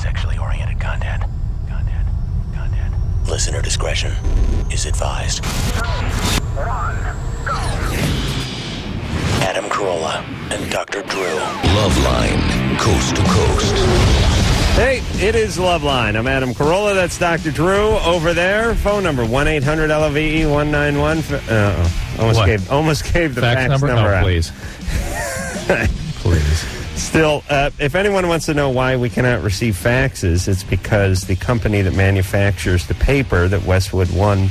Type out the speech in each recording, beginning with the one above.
sexually oriented content. Listener discretion is advised. 2, 1, go. Adam Carolla and Dr. Drew. LoveLine, coast to coast. Hey, it is LoveLine. I'm Adam Carolla. That's Dr. Drew over there. Phone number 1-800-LOVE-191. Almost gave the fax number out. Please. Please. Still, if anyone wants to know why we cannot receive faxes, it's because the company that manufactures the paper that Westwood One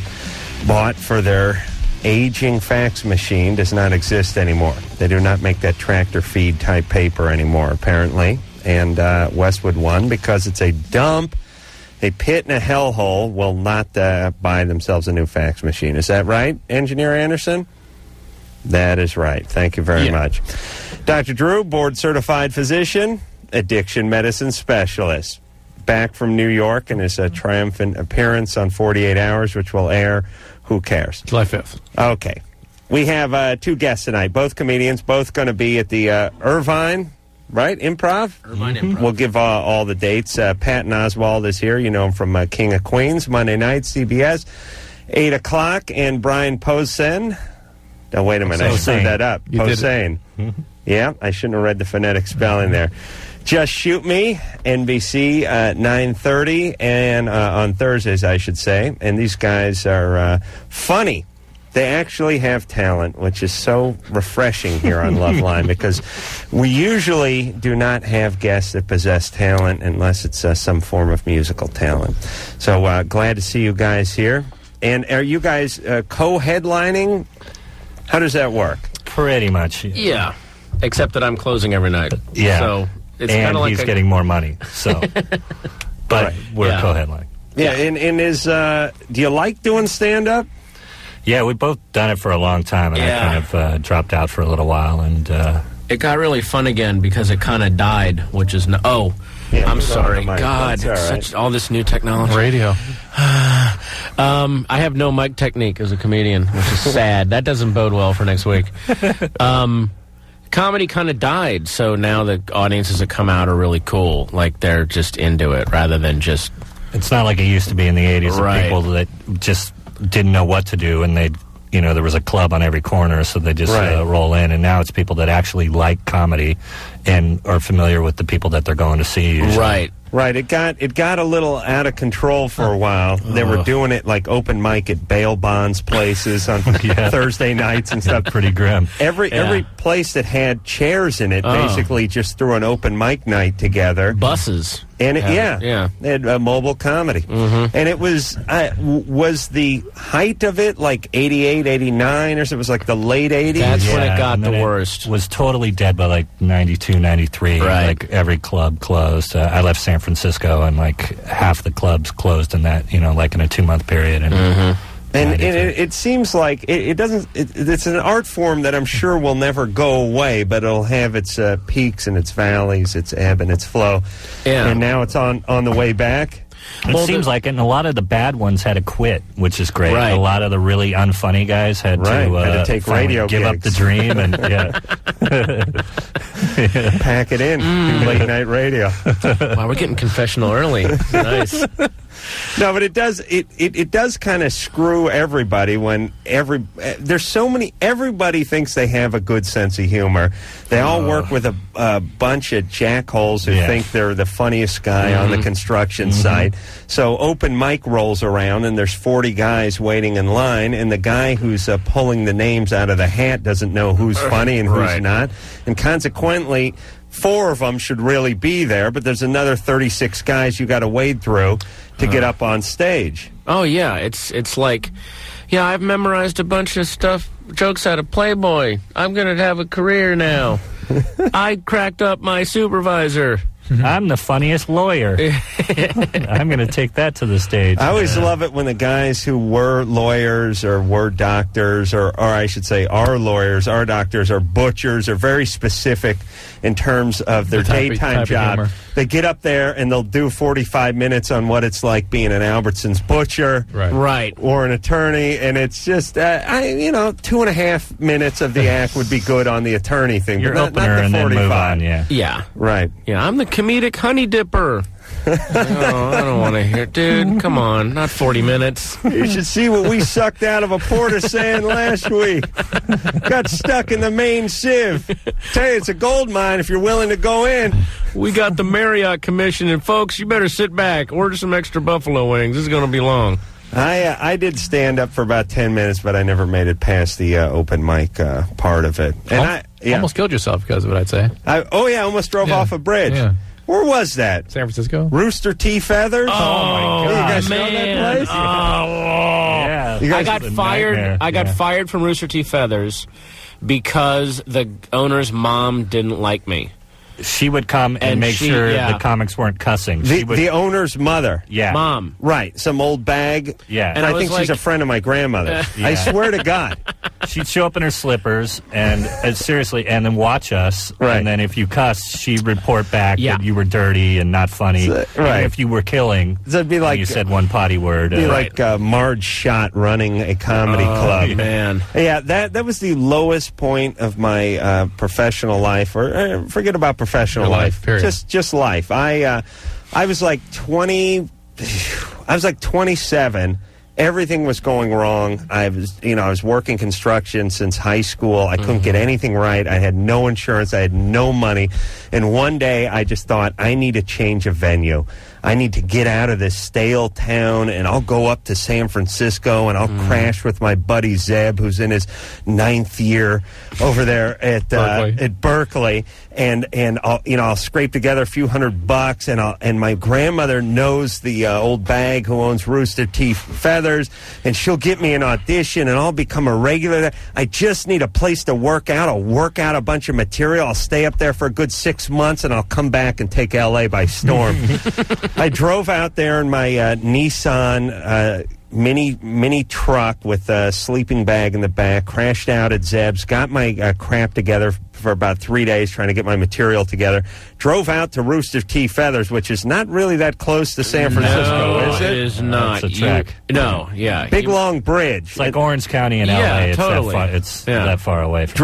bought for their aging fax machine does not exist anymore. They do not make that tractor feed type paper anymore, apparently. And Westwood One, because it's a dump, a pit and a hellhole, will not buy themselves a new fax machine. Is that right, Engineer Anderson? That is right. Thank you very much. Dr. Drew, board-certified physician, addiction medicine specialist. Back from New York in his triumphant appearance on 48 Hours, which will air, who cares? July 5th. Okay. We have two guests tonight, both comedians, both going to be at the Irvine, right? Improv? Irvine Improv. We'll give all the dates. Patton Oswalt is here. You know him from King of Queens, Monday night, CBS, 8 o'clock. And Brian Posehn. Now, wait a minute. I screwed that up. Posehn. Yeah, I shouldn't have read the phonetic spelling there. Just Shoot Me, NBC, 9:30, and on Thursdays, I should say. And these guys are funny. They actually have talent, which is so refreshing here on LoveLine, because we usually do not have guests that possess talent unless it's some form of musical talent. So glad to see you guys here. And are you guys co-headlining? How does that work? Pretty much. Yeah. Except that I'm closing every night. Yeah. So it's and kind of like he's getting more money. So, but we're co-headlining. Yeah. And is do you like doing stand-up? Yeah, we've both done it for a long time, and I kind of dropped out for a little while, and it got really fun again because it kind of died, which is I'm sorry. God, it's all this new technology. Radio. I have no mic technique as a comedian, which is sad. That doesn't bode well for next week. Comedy kind of died, so now the audiences that come out are really cool. Like, they're just into it rather than just... It's not like it used to be in the 80s. Right. People that just didn't know what to do, and they'd... there was a club on every corner, so they just roll in. And now it's people that actually like comedy and are familiar with the people that they're going to see usually. Right. It got a little out of control for a while. They were doing it like open mic at bail bonds places on Thursday nights and stuff. Pretty grim. Every place that had chairs in it basically just threw an open mic night together. Buses. And they had mobile comedy. Mm-hmm. And it was the height of it like 88, 89, or so? It was like the late 80s? That's when it got the worst. It was totally dead by like 92, 93. Right. Like every club closed. I left San Francisco, and like half the clubs closed in that, like in a 2-month period. And And it seems like it doesn't. It's an art form that I'm sure will never go away, but it'll have its peaks and its valleys, its ebb and its flow. Yeah. And now it's on the way back. It seems like it, and a lot of the bad ones had to quit, which is great. Right. A lot of the really unfunny guys had to take radio give gigs. up the dream and pack it in, do late night radio. Wow, we're getting confessional early. Nice. No, but it does kind of screw everybody when there's so many. Everybody thinks they have a good sense of humor. They all work with a bunch of jackholes who think they're the funniest guy on the construction site. So open mic rolls around, and there's 40 guys waiting in line, and the guy who's pulling the names out of the hat doesn't know who's funny and who's not, and consequently, 4 of them should really be there, but there's another 36 guys you got to wade through to get up on stage. Oh, yeah. It's like, I've memorized a bunch of jokes out of Playboy. I'm going to have a career now. I cracked up my supervisor. I'm the funniest lawyer. I'm going to take that to the stage. I always love it when the guys who were lawyers or were doctors, or I should say are lawyers, are doctors, are butchers, are very specific in terms of their daytime job. They get up there and they'll do 45 minutes on what it's like being an Albertsons butcher, right, or an attorney, and it's just 2.5 minutes of the act would be good on the attorney thing, Your but not opener the 45. And then move on, yeah, right. Yeah, I'm the comedic honey dipper. I don't want to hear. Dude, come on. Not 40 minutes. You should see what we sucked out of a portisane last week. Got stuck in the main sieve. Tell you, it's a gold mine if you're willing to go in. We got the Marriott Commission, and folks, you better sit back. Order some extra buffalo wings. This is going to be long. I did stand up for about 10 minutes, but I never made it past the open mic part of it. And almost killed yourself because of it, I'd say. I almost drove off a bridge. Yeah. Where was that? San Francisco. Rooster T. Feathers? Oh, my God. You guys know Man. that place? Yeah. I got fired. I got fired from Rooster T. Feathers because the owner's mom didn't like me. She would come and make sure the comics weren't cussing. The owner's mother. Yeah. Mom. Right. Some old bag. Yeah. And I think she's a friend of my grandmother. I swear to God. She'd show up in her slippers and seriously, and then watch us. Right. And then if you cussed, she'd report back that you were dirty and not funny. Right. And if you were killing, it'd be like you said one potty word. It'd be like Marge Schott running a comedy club. Man. Yeah, that was the lowest point of my professional life, or forget about professional life. Just life. I was like 20. I was like 27. Everything was going wrong. I was working construction since high school. I couldn't get anything right. I had no insurance. I had no money. And one day I just thought, I need to change a venue. I need to get out of this stale town, and I'll go up to San Francisco, and I'll crash with my buddy Zeb, who's in his 9th year over there at Berkeley, and I'll scrape together a few $100, and my grandmother knows the old bag who owns Rooster T. Feathers, and she'll get me an audition, and I'll become a regular there. I just need a place to work out. I'll work out a bunch of material. I'll stay up there for a good 6 months, and I'll come back and take L.A. by storm. I drove out there in my Nissan mini truck with a sleeping bag in the back, crashed out at Zeb's, got my crap together for about 3 days trying to get my material together, drove out to Rooster T. Feathers, which is not really that close to San Francisco, is it? It is not. It's a trek. Big long bridge. It's like Orange County in L.A. It's totally. That far away from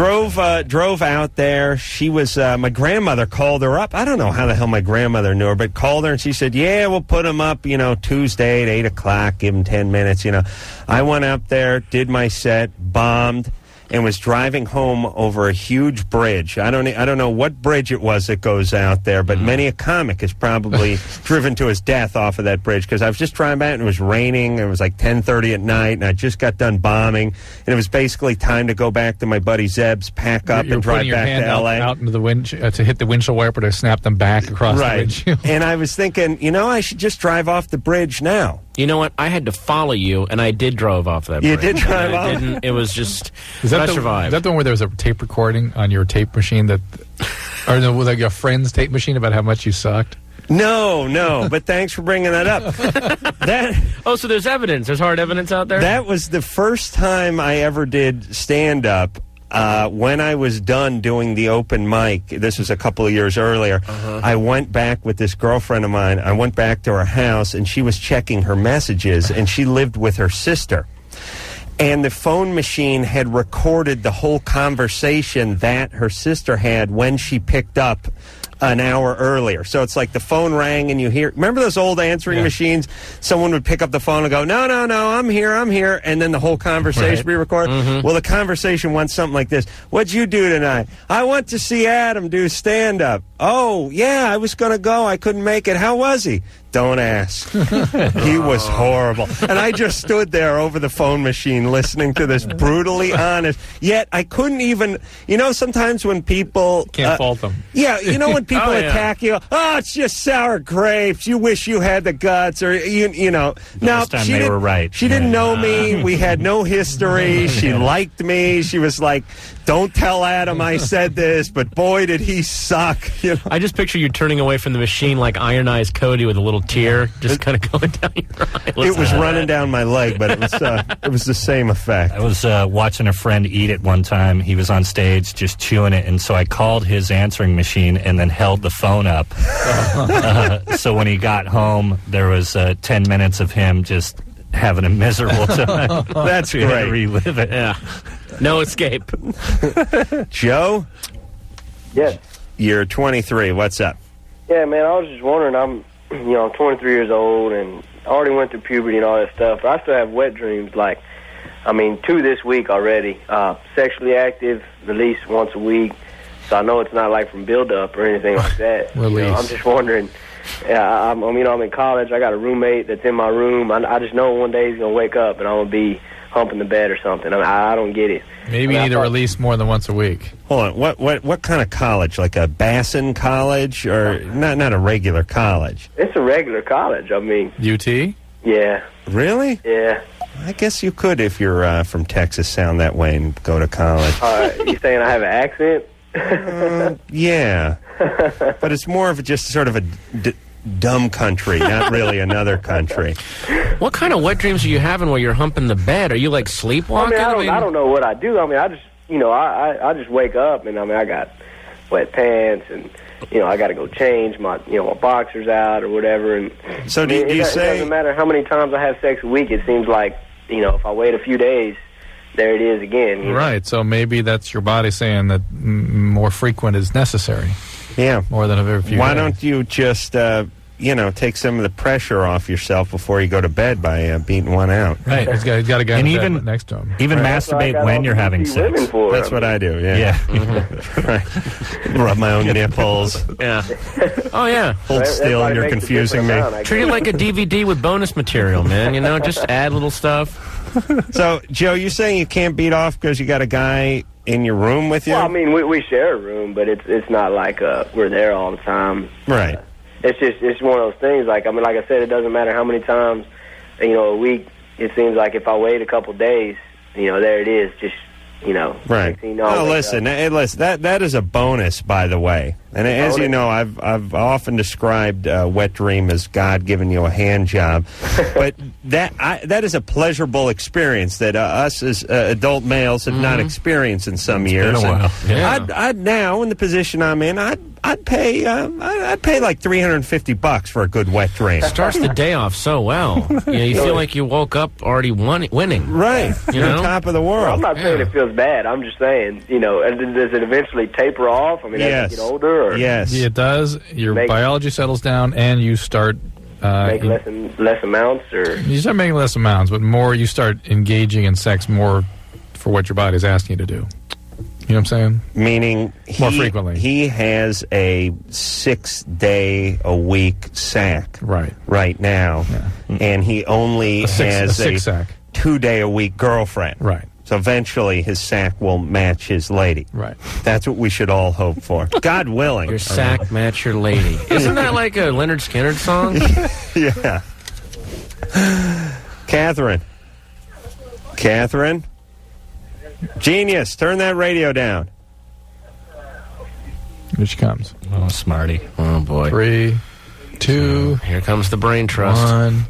Drove out there. She was, my grandmother called her up. I don't know how the hell my grandmother knew her, but called her and she said, yeah, we'll put him up, Tuesday at 8 o'clock, give him 10 minutes, I went up there, did my set, bombed, and was driving home over a huge bridge. I don't know what bridge it was that goes out there, but many a comic has probably driven to his death off of that bridge, because I was just driving back and it was raining. It was like 10:30 at night, and I just got done bombing, and it was basically time to go back to my buddy Zeb's, pack up, and drive back to L.A. out into the wind to hit the windshield wiper to snap them back across the windshield. And I was thinking, I should just drive off the bridge now. You know what? I had to follow you, and I did drive off that bridge. You did drive off? It was just... I survived. Is that the one where there was a tape recording on your tape machine or like your friend's tape machine about how much you sucked? No, but thanks for bringing that up. So there's evidence. There's hard evidence out there? That was the first time I ever did stand-up. When I was done doing the open mic, this was a couple of years earlier, I went back with this girlfriend of mine. I went back to her house, and she was checking her messages, and she lived with her sister. And the phone machine had recorded the whole conversation that her sister had when she picked up an hour earlier. So it's like the phone rang and you hear... Remember those old answering machines? Someone would pick up the phone and go, no, I'm here. And then the whole conversation be recorded. Well, the conversation went something like this. What'd you do tonight? I went to see Adam do stand-up. Oh, yeah, I was going to go. I couldn't make it. How was he? Don't ask. He was horrible. And I just stood there over the phone machine listening to this brutally honest. Yet I couldn't even... sometimes when people... Can't fault them. Yeah, when people attack you, it's just sour grapes. You wish you had the guts, or No, they were right. She didn't know me. We had no history. She liked me. She was like, "Don't tell Adam I said this," but boy, did he suck. I just picture you turning away from the machine like Iron Eyes Cody with a little tear just kind of going down your eye. It was running down my leg, but it was the same effect. I was watching a friend eat it one time. He was on stage just chewing it, and so I called his answering machine and then held the phone up. So when he got home, there was 10 minutes of him just having a miserable time. That's great. To relive it. Yeah. No escape. Joe? Yes. You're 23. What's up? Yeah, man, I was just wondering, I'm 23 years old and I already went through puberty and all that stuff, but I still have wet dreams, 2 this week already. Sexually active, at least once a week. So I know it's not like from build-up or anything like that. I'm just wondering. Yeah, I'm in college. I got a roommate that's in my room. I just know one day he's going to wake up and I'm going to be humping the bed or something. I don't get it. Maybe you need to release more than once a week. Hold on. What kind of college? Like a Bassin college or not a regular college? It's a regular college. UT? Yeah. Really? Yeah. I guess you could if you're from Texas, sound that way and go to college. You saying I have an accent? Yeah. But it's more of just sort of a dumb country, not really another country. What kind of wet dreams are you having while you're humping the bed? Are you like sleepwalking? I don't know what I do. I just, I just wake up and I got wet pants and, I got to go change my boxers out or whatever. And so do you say... It doesn't matter how many times I have sex a week. It seems like, if I wait a few days, there it is again. Right, so maybe that's your body saying that more frequent is necessary. Yeah. More than a very few Why days. don't you just, take some of the pressure off yourself before you go to bed by beating one out? Right, he's got a guy even next to him. Even masturbate when you're having sex. That's what I do, yeah. Mm-hmm. Right. Rub my own nipples. Yeah. Oh, yeah. Hold still and you're confusing me. Treat it like a DVD with bonus material, man. Just add little stuff. So, Joe, you saying you can't beat off because you got a guy in your room with you? Well, we share a room, but it's not like we're there all the time. Right. It's one of those things. Like I said, it doesn't matter how many times, a week. It seems like if I wait a couple days, there it is. Just right. Listen, that is a bonus, by the way. And as you know, I've often described wet dream as God giving you a hand job, but that is a pleasurable experience that us as adult males have not experienced in some years. Been a while. Yeah. I'd now in the position I'm in, I'd pay like $350 for a good wet dream. Starts the day off so well. You feel like you woke up already winning. Right. You're on top of the world. Well, I'm not saying it feels bad. I'm just saying, does it eventually taper off? As you get older? Or? Yes. It does. Your biology settles down and you start... make less amounts? Or you start making less amounts, but more you start engaging in sex more for what your body's asking you to do. You know what I'm saying? Meaning more frequently. He has a 6-day-a-week sack right now, and he only has a 2-day-a-week girlfriend. Right. So eventually his sack will match his lady. Right. That's what we should all hope for. God willing. Your sack match your lady. Isn't that like a Leonard Skinner song? Yeah. Catherine. Genius, turn that radio down. Here she comes. Oh, smarty. Oh, boy. 3, 2. Here comes the brain trust. 1.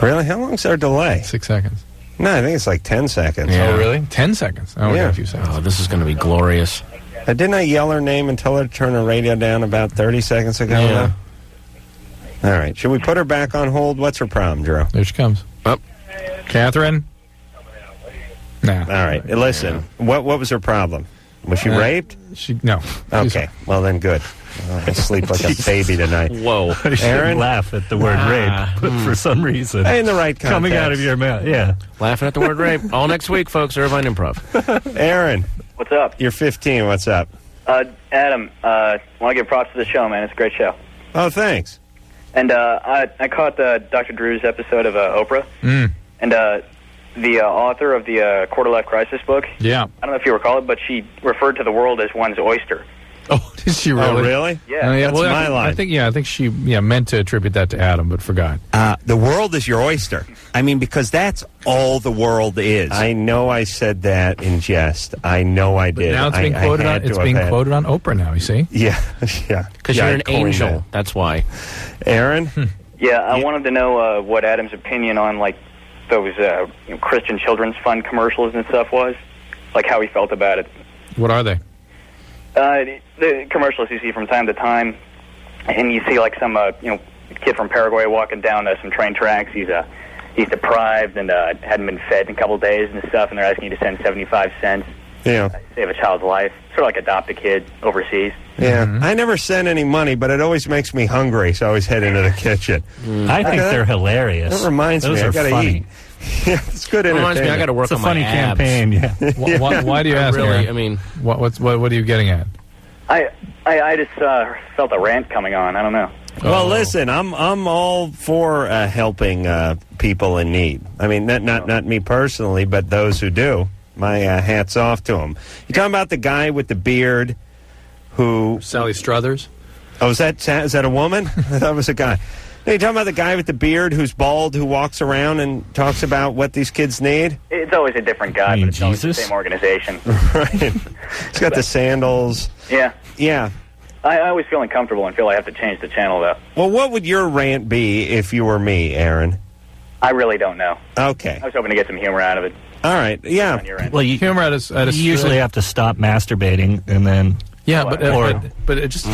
Really? How long's our delay? 6 seconds. No, I think it's like 10 seconds. Yeah. Oh, really? 10 seconds? Oh, yeah. A few seconds. Oh, this is going to be glorious. Didn't I yell her name and tell her to turn her radio down about 30 seconds ago? Yeah. All right. Should we put her back on hold? What's her problem, Drew? There she comes. Oh. Catherine? Nah. All right. Listen, what was her problem? Was she raped? No. Okay. Well, then good. I sleep like a baby tonight. Whoa. I shouldn't laugh at the word rape, but for some reason... In the right context. Coming out of your mouth, yeah. Laughing at the word rape. All next week, folks, Irvine Improv. Aaron. What's up? You're 15. What's up? Adam, I want to give props to the show, man. It's a great show. Oh, thanks. And I caught Dr. Drew's episode of Oprah. And the author of the Quarter Life Crisis book, yeah, I don't know if you recall it, but she referred to the world as one's oyster. Oh, did she really? Oh, really? Yeah. That's my line. I think she meant to attribute that to Adam, but forgot. The world is your oyster. I mean, because that's all the world is. I know I said that in jest. I know I did. But now it's being quoted on. It's being quoted on Oprah now. You see? Yeah, yeah. Because you're an angel. That's why. Aaron. Yeah, I wanted to know what Adam's opinion on like those Christian Children's Fund commercials and stuff was, like how he felt about it. What are they? The commercials you see from time to time, and you see like some kid from Paraguay walking down some train tracks. He's deprived and hadn't been fed in a couple of days and stuff, and they're asking you to send 75 cents. Yeah. Save a child's life. Sort of like adopt a kid overseas. Yeah. I never send any money, but it always makes me hungry, so I always head into the kitchen. I think they're hilarious. That reminds me, I gotta eat. Yeah, it's good entertainment. Reminds me, I got to work on funny my abs. campaign. Yeah. Why do you ask? Really? Aaron? I mean, what are you getting at? I just felt a rant coming on. I don't know. Well, listen, I'm all for helping people in need. I mean, not me personally, but those who do. My hat's off to them. You talking about the guy with the beard who... Sally Struthers? Oh, is that a woman? I thought it was a guy. No, you talking about the guy with the beard who's bald who walks around and talks about what these kids need? It's always a different guy, but it's always the same organization. Right. He's got the sandals. Yeah. Yeah. I always feel uncomfortable and feel I have to change the channel, though. Well, what would your rant be if you were me, Aaron? I really don't know. Okay. I was hoping to get some humor out of it. All right. Yeah. Well, you usually have to stop masturbating and then... Yeah, but it just...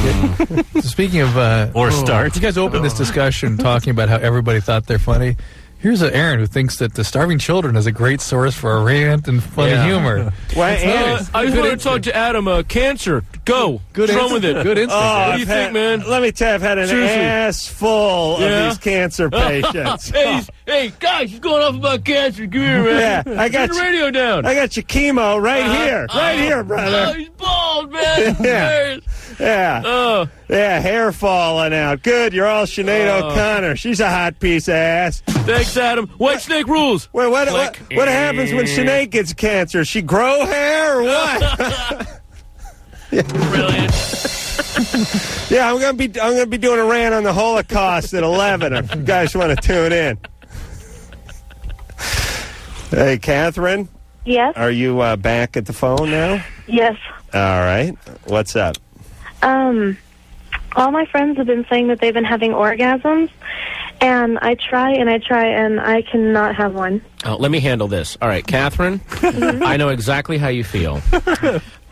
speaking of... or start. You guys opened this discussion talking about how everybody thought they're funny. Here's an Aaron who thinks that the starving children is a great source for a rant and funny humor. Well, I just want to talk to Adam. Cancer. Go. What's wrong with it? Good instinct. What do you think, man? Let me tell you, I've had an ass full of these cancer patients. Hey, guys, he's going off about cancer. Come here, man. Yeah, I got Turn the radio down. I got your chemo right here, brother. Oh, he's bald, man. Yeah, hair falling out. Good, you're all Sinead O'Connor. She's a hot piece of ass. Thanks, Adam. White snake rules. Wait, what happens when Sinead gets cancer? She grow hair or what? Brilliant. Yeah, I'm gonna be doing a rant on the Holocaust at 11. If you guys want to tune in. Hey, Catherine. Yes. Are you back at the phone now? Yes. All right. What's up? All my friends have been saying that they've been having orgasms, and I try and I cannot have one. Oh, let me handle this. All right, Catherine, I know exactly how you feel.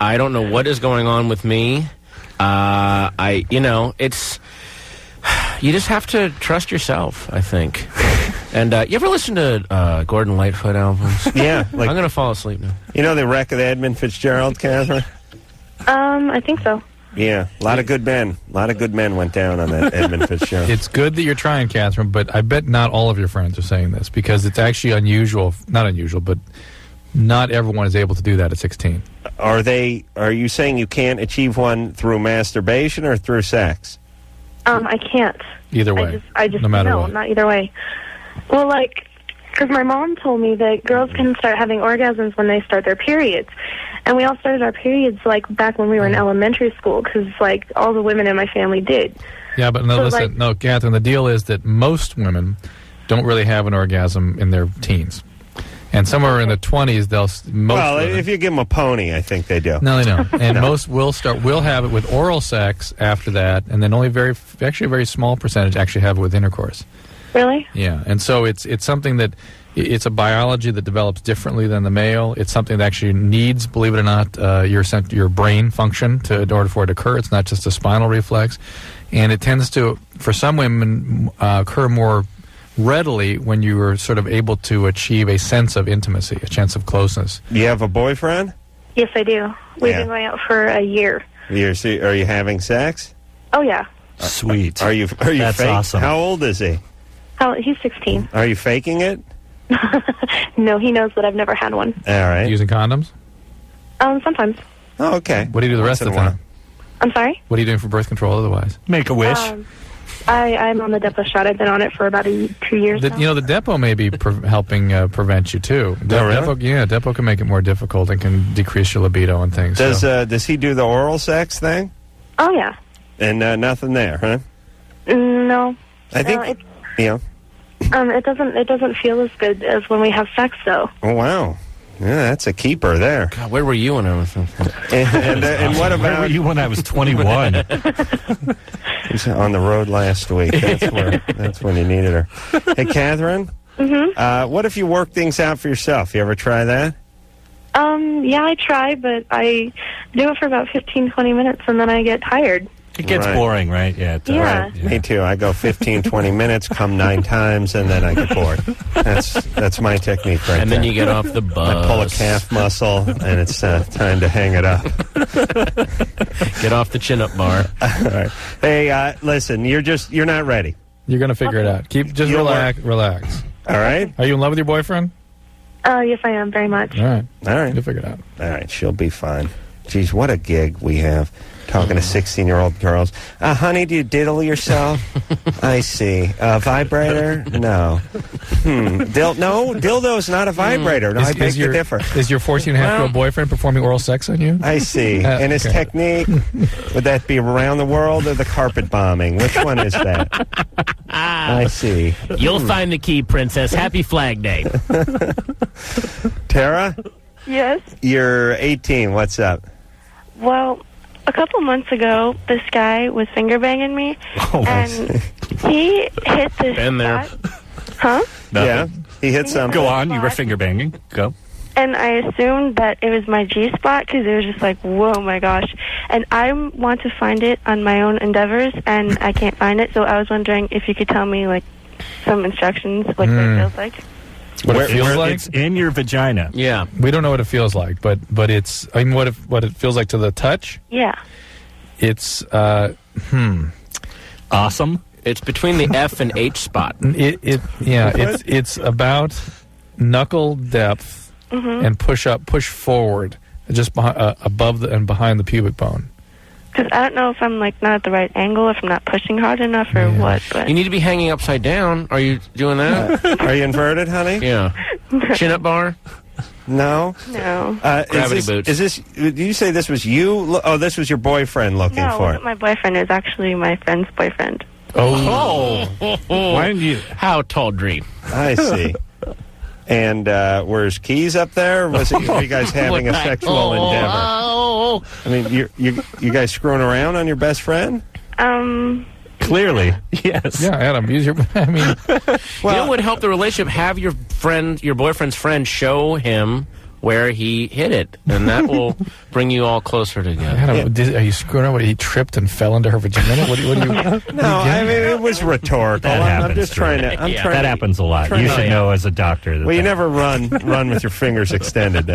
I don't know what is going on with me. It's... You just have to trust yourself, I think. And you ever listen to Gordon Lightfoot albums? Yeah. I'm going to fall asleep now. You know the wreck of the Edmund Fitzgerald, Catherine? I think so. Yeah, a lot of good men. A lot of good men went down on that Edmund Fitzgerald. It's good that you're trying, Catherine, but I bet not all of your friends are saying this because it's actually unusual. Not unusual, but not everyone is able to do that at 16. Are you saying you can't achieve one through masturbation or through sex? I can't. Either way. I just no matter no, what. Not either way. Well, because my mom told me that girls can start having orgasms when they start their periods. And we all started our periods, back when we were in elementary school, because, all the women in my family did. Yeah, but no, Catherine, the deal is that most women don't really have an orgasm in their teens. And somewhere in the 20s, if you give them a pony, I think they do. No, they don't. And most will have it with oral sex after that, and then only a very small percentage actually have it with intercourse. Really? Yeah, and so it's something that it's a biology that develops differently than the male. It's something that actually needs, believe it or not, your brain function in order for it to occur. It's not just a spinal reflex, and it tends to, for some women, occur more readily when you are sort of able to achieve a sense of intimacy, a sense of closeness. You have a boyfriend? Yes, I do. We've been going out for a year. Are you having sex? Oh, yeah. Sweet. Are you That's fake? awesome. How old is he? He's 16. Are you faking it? No, he knows that I've never had one. All right. Using condoms? Sometimes. Oh, okay. What do you do the rest of the time? I'm sorry? What are you doing for birth control otherwise? Make a wish. I'm on the Depo shot. I've been on it for about 2 years now. The Depo may be helping prevent you, too. Depo can make it more difficult and can decrease your libido and things. Does he do the oral sex thing? Oh, yeah. And nothing there, huh? No. I think, it doesn't feel as good as when we have sex, though. Oh, wow. Yeah, that's a keeper there. God, where were you when I was... and what about... Where were you when I was 21? He's on the road last week. That's when you needed her. Hey, Catherine? Mm-hmm. What if you work things out for yourself? You ever try that? Yeah, I try, but I do it for about 15, 20 minutes, and then I get tired. It gets boring, right? Yeah. Yeah. Me too. I go 15, 20 minutes, come 9 times, and then I get bored. That's my technique right there. And then you get off the bus. I pull a calf muscle, and it's time to hang it up. Get off the chin-up bar. All right. Hey, listen, you're not ready. You're going to figure it out. Relax. All right? Are you in love with your boyfriend? Yes, I am, very much. All right. You'll figure it out. All right, she'll be fine. Geez, what a gig we have. Talking to 16-year-old girls. Honey, do you diddle yourself? I see. Vibrator? No. Dildo's not a vibrator. No, I beg to differ. Is your 14-and-a-half-year-old boyfriend performing oral sex on you? I see. And his technique, would that be around the world or the carpet bombing? Which one is that? I see. You'll find the key, Princess. Happy Flag Day. Tara? Yes? You're 18. What's up? Well, a couple months ago, this guy was finger banging me, and he hit this spot. Huh? Yeah, he hit some. Go on, you were finger banging. Go. And I assumed that it was my G-spot because it was just like, whoa, my gosh. And I want to find it on my own endeavors, and I can't find it. So I was wondering if you could tell me, like, some instructions, like what it feels like. What it feels like? It's in your vagina. Yeah. We don't know what it feels like, but it's, I mean, what it feels like to the touch? Yeah. It's, Awesome. It's between the F and H spot. It's about knuckle depth and push forward, just above and behind the pubic bone. Because I don't know if I'm, like, not at the right angle, if I'm not pushing hard enough or what. But You need to be hanging upside down. Are you doing that? Are you inverted, honey? Yeah. Chin-up bar? No? No. Gravity boots. Is this, did you say this was you? Oh, this was your boyfriend looking No, it for wasn't my boyfriend. It was actually my friend's boyfriend. Oh. Why didn't you? How tawdry. I see. And were his keys up there? Or were you guys having a sexual endeavor? I mean, you guys screwing around on your best friend? Clearly, yes. Yeah, Adam, use your. I mean, Well, you know what would help the relationship? Have your boyfriend's friend, show him where he hit it, and that will bring you all closer together. Adam, are you screwing around? He tripped and fell into her vagina? What do you? No, I mean it was rhetorical. That I'm just trying to. That happens a lot. You should know as a doctor. Well, you never run with your fingers extended.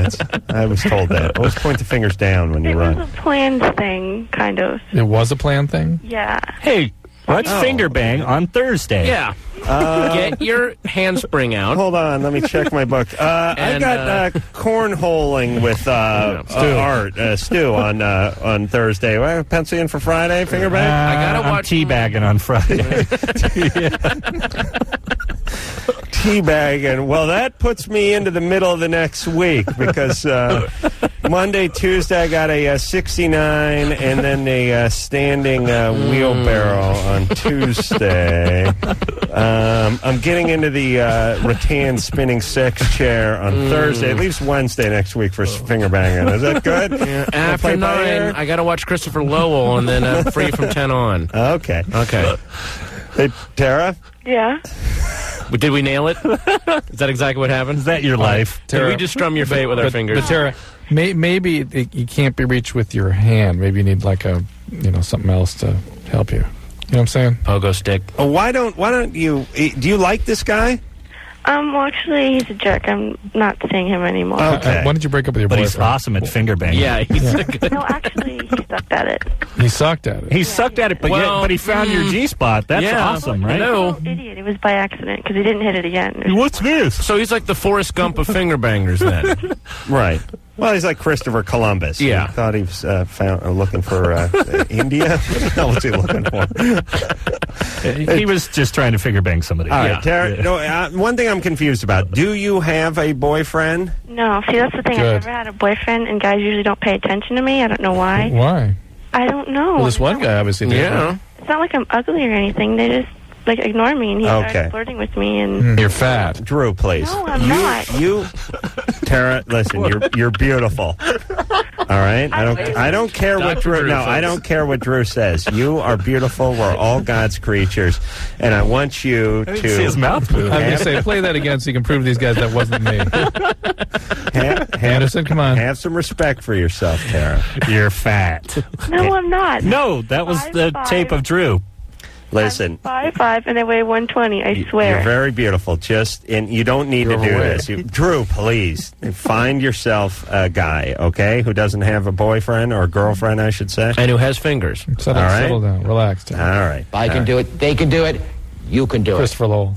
I was told that. Always point the fingers down when you run. It was a planned thing, kind of. It was a planned thing? Yeah. Hey, let's finger bang on Thursday. Yeah. Get your handspring out. Hold on, let me check my book. I got cornholing with Stu on Thursday. Well, pencil in for Friday, finger bang? I gotta watch teabagging on Friday. Teabagging. Well, that puts me into the middle of the next week because Monday, Tuesday, I got a 69 and then a standing wheelbarrow on Tuesday. I'm getting into the rattan spinning sex chair on Thursday. It leaves Wednesday next week for finger banging. Is that good? Yeah. After 9, I got to watch Christopher Lowell, and then I'm free from 10 on. Okay. Hey, Tara? Yeah. Did we nail it? Is that exactly what happened? Is that your life? Tara, did we just strum your fate with our fingers? But Tara, maybe you can't be reached with your hand. Maybe you need like something else to help you. You know what I'm saying? Pogo stick. Oh, why don't you? Do you like this guy? Well, actually, he's a jerk. I'm not seeing him anymore. Okay. Why did you break up with your boyfriend? But he's awesome at finger banging. Yeah, he's good. No, actually, he sucked at it. He sucked at it. He sucked at it, but he found your G-spot. That's awesome, right? No. Idiot. It was by accident because he didn't hit it again. What's this? So he's like the Forrest Gump of finger bangers then. Right. Well, he's like Christopher Columbus. Yeah. He thought he was looking for India. What the hell was he looking for? He was just trying to finger bang somebody. All right, Tara, no, one thing I'm confused about. Do you have a boyfriend? No. See, that's the thing. Good. I've never had a boyfriend, and guys usually don't pay attention to me. I don't know why. Why? I don't know. Well, this one guy obviously did. Yeah. It's not like I'm ugly or anything. They just like ignore me, and he started flirting with me. And you're fat, Drew. Please, no, I'm not. You, Tara. Listen, you're beautiful. All right, I don't care what Drew. No, I don't care what Drew says. You are beautiful. We're all God's creatures, and I want you to see his mouth move. I'm going to say, play that again so you can prove to these guys that wasn't me. Anderson, come on. Have some respect for yourself, Tara. You're fat. No, I'm not. No, that was the tape of Drew. Listen, I'm 5'5" and I weigh 120. I swear. You're very beautiful. And you don't need to do this. Drew, please find yourself a guy, okay, who doesn't have a boyfriend or a girlfriend, I should say, and who has fingers. Settle down, relax. All right. If I can do it, they can do it. You can do Christopher Lowell.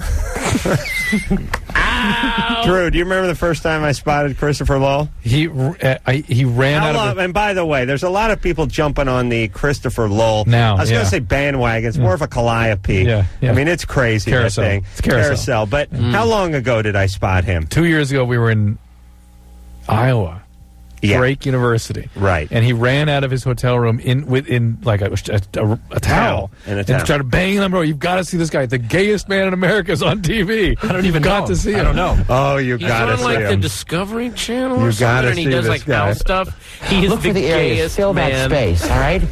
Drew, do you remember the first time I spotted Christopher Lowell? He ran out of... And by the way, there's a lot of people jumping on the Christopher Lowell. Now, I was going to say bandwagon. It's more of a calliope. Yeah. I mean, it's crazy, Carousel. that thing. It's carousel. But how long ago did I spot him? 2 years ago, we were in Iowa. Drake University. Right. And he ran out of his hotel room in like a towel. And started banging on the door. You've got to see this guy. The gayest man in America is on TV. I don't even got to see him. I don't know. Oh, you got to see him. He's on like the Discovery Channel or you something, and he does like house stuff. He is the gayest Fill man. that space, all right?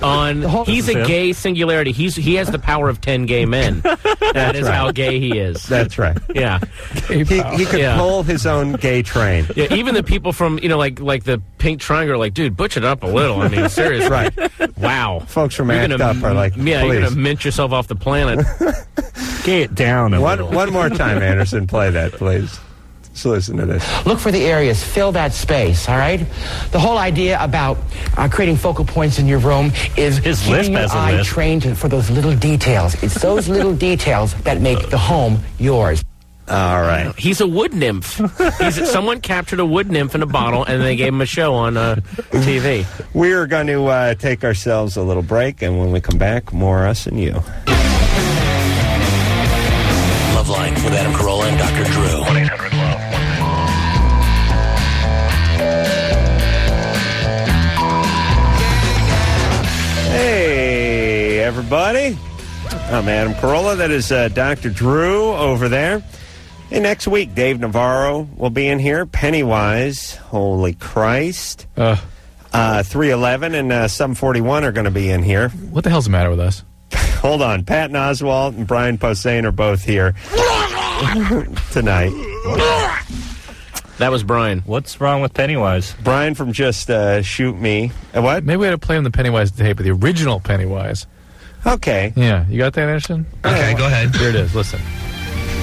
He's a gay singularity. He has the power of 10 gay men. That is how gay he is. That's right. Yeah. He could pull his own gay train. Yeah, even the people from, like the Pink Triangle are like, dude, butch it up a little. I mean, seriously. Right. Wow. Folks from Act Up are like, yeah, please. you're going to mint yourself off the planet. Get down a little. One more time, Anderson. Play that, please. Let's listen to this. Look for the areas. Fill that space, all right? The whole idea about creating focal points in your room is keeping your eye trained for those little details. It's those little details that make the home yours. All right. He's a wood nymph. Someone captured a wood nymph in a bottle, and they gave him a show on TV. We are going to take ourselves a little break, and when we come back, more us and you. LoveLine with Adam Carolla and Dr. Drew. 1-800-LOVE. Hey, everybody. I'm Adam Carolla. That is Dr. Drew over there. Hey, next week, Dave Navarro will be in here. Pennywise, holy Christ. 311 and Sum 41 are going to be in here. What the hell's the matter with us? Hold on. Patton Oswalt and Brian Posehn are both here tonight. That was Brian. What's wrong with Pennywise? Brian from Just Shoot Me. What? Maybe we had to play him the Pennywise tape, the original Pennywise. Okay. Yeah, you got that, Anderson? Okay, go ahead. Here it is. Listen.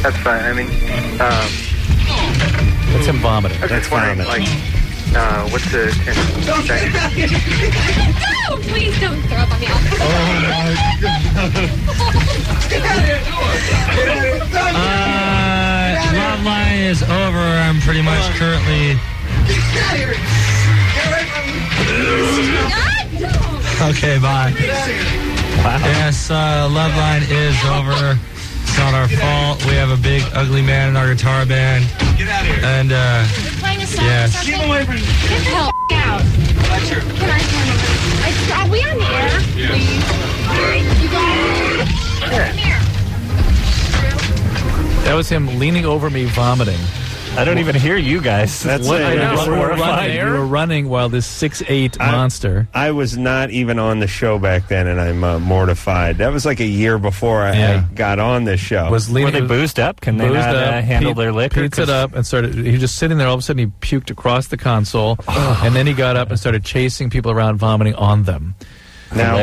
That's fine. I mean, That's him vomiting. I was just wondering, like, what's the... Don't get back here! No! Please don't throw up on me. Oh, my God. Get out of here! LoveLine is over. I'm pretty much currently... Get out of here! Get away from me! Okay, bye. Get out of here! Wow. Yes, LoveLine is over. It's not our fault. We have a big, ugly man in our guitar band. Get out of here. And, You're playing a song yes. or something? Keep away from me. Get the hell out. Fletcher. Can I turn over? Are we on the air? Please. You guys. Come here. That was him leaning over me vomiting. I don't even hear you guys. That's what it. I know. You were running while this 6'8" monster. I was not even on the show back then, and I'm mortified. That was like a year before I got on this show. Were they boozed up? Can they not handle their liquor? Pizzaed up and started. He was just sitting there. All of a sudden, he puked across the console, and then he got up and started chasing people around, vomiting on them. Now,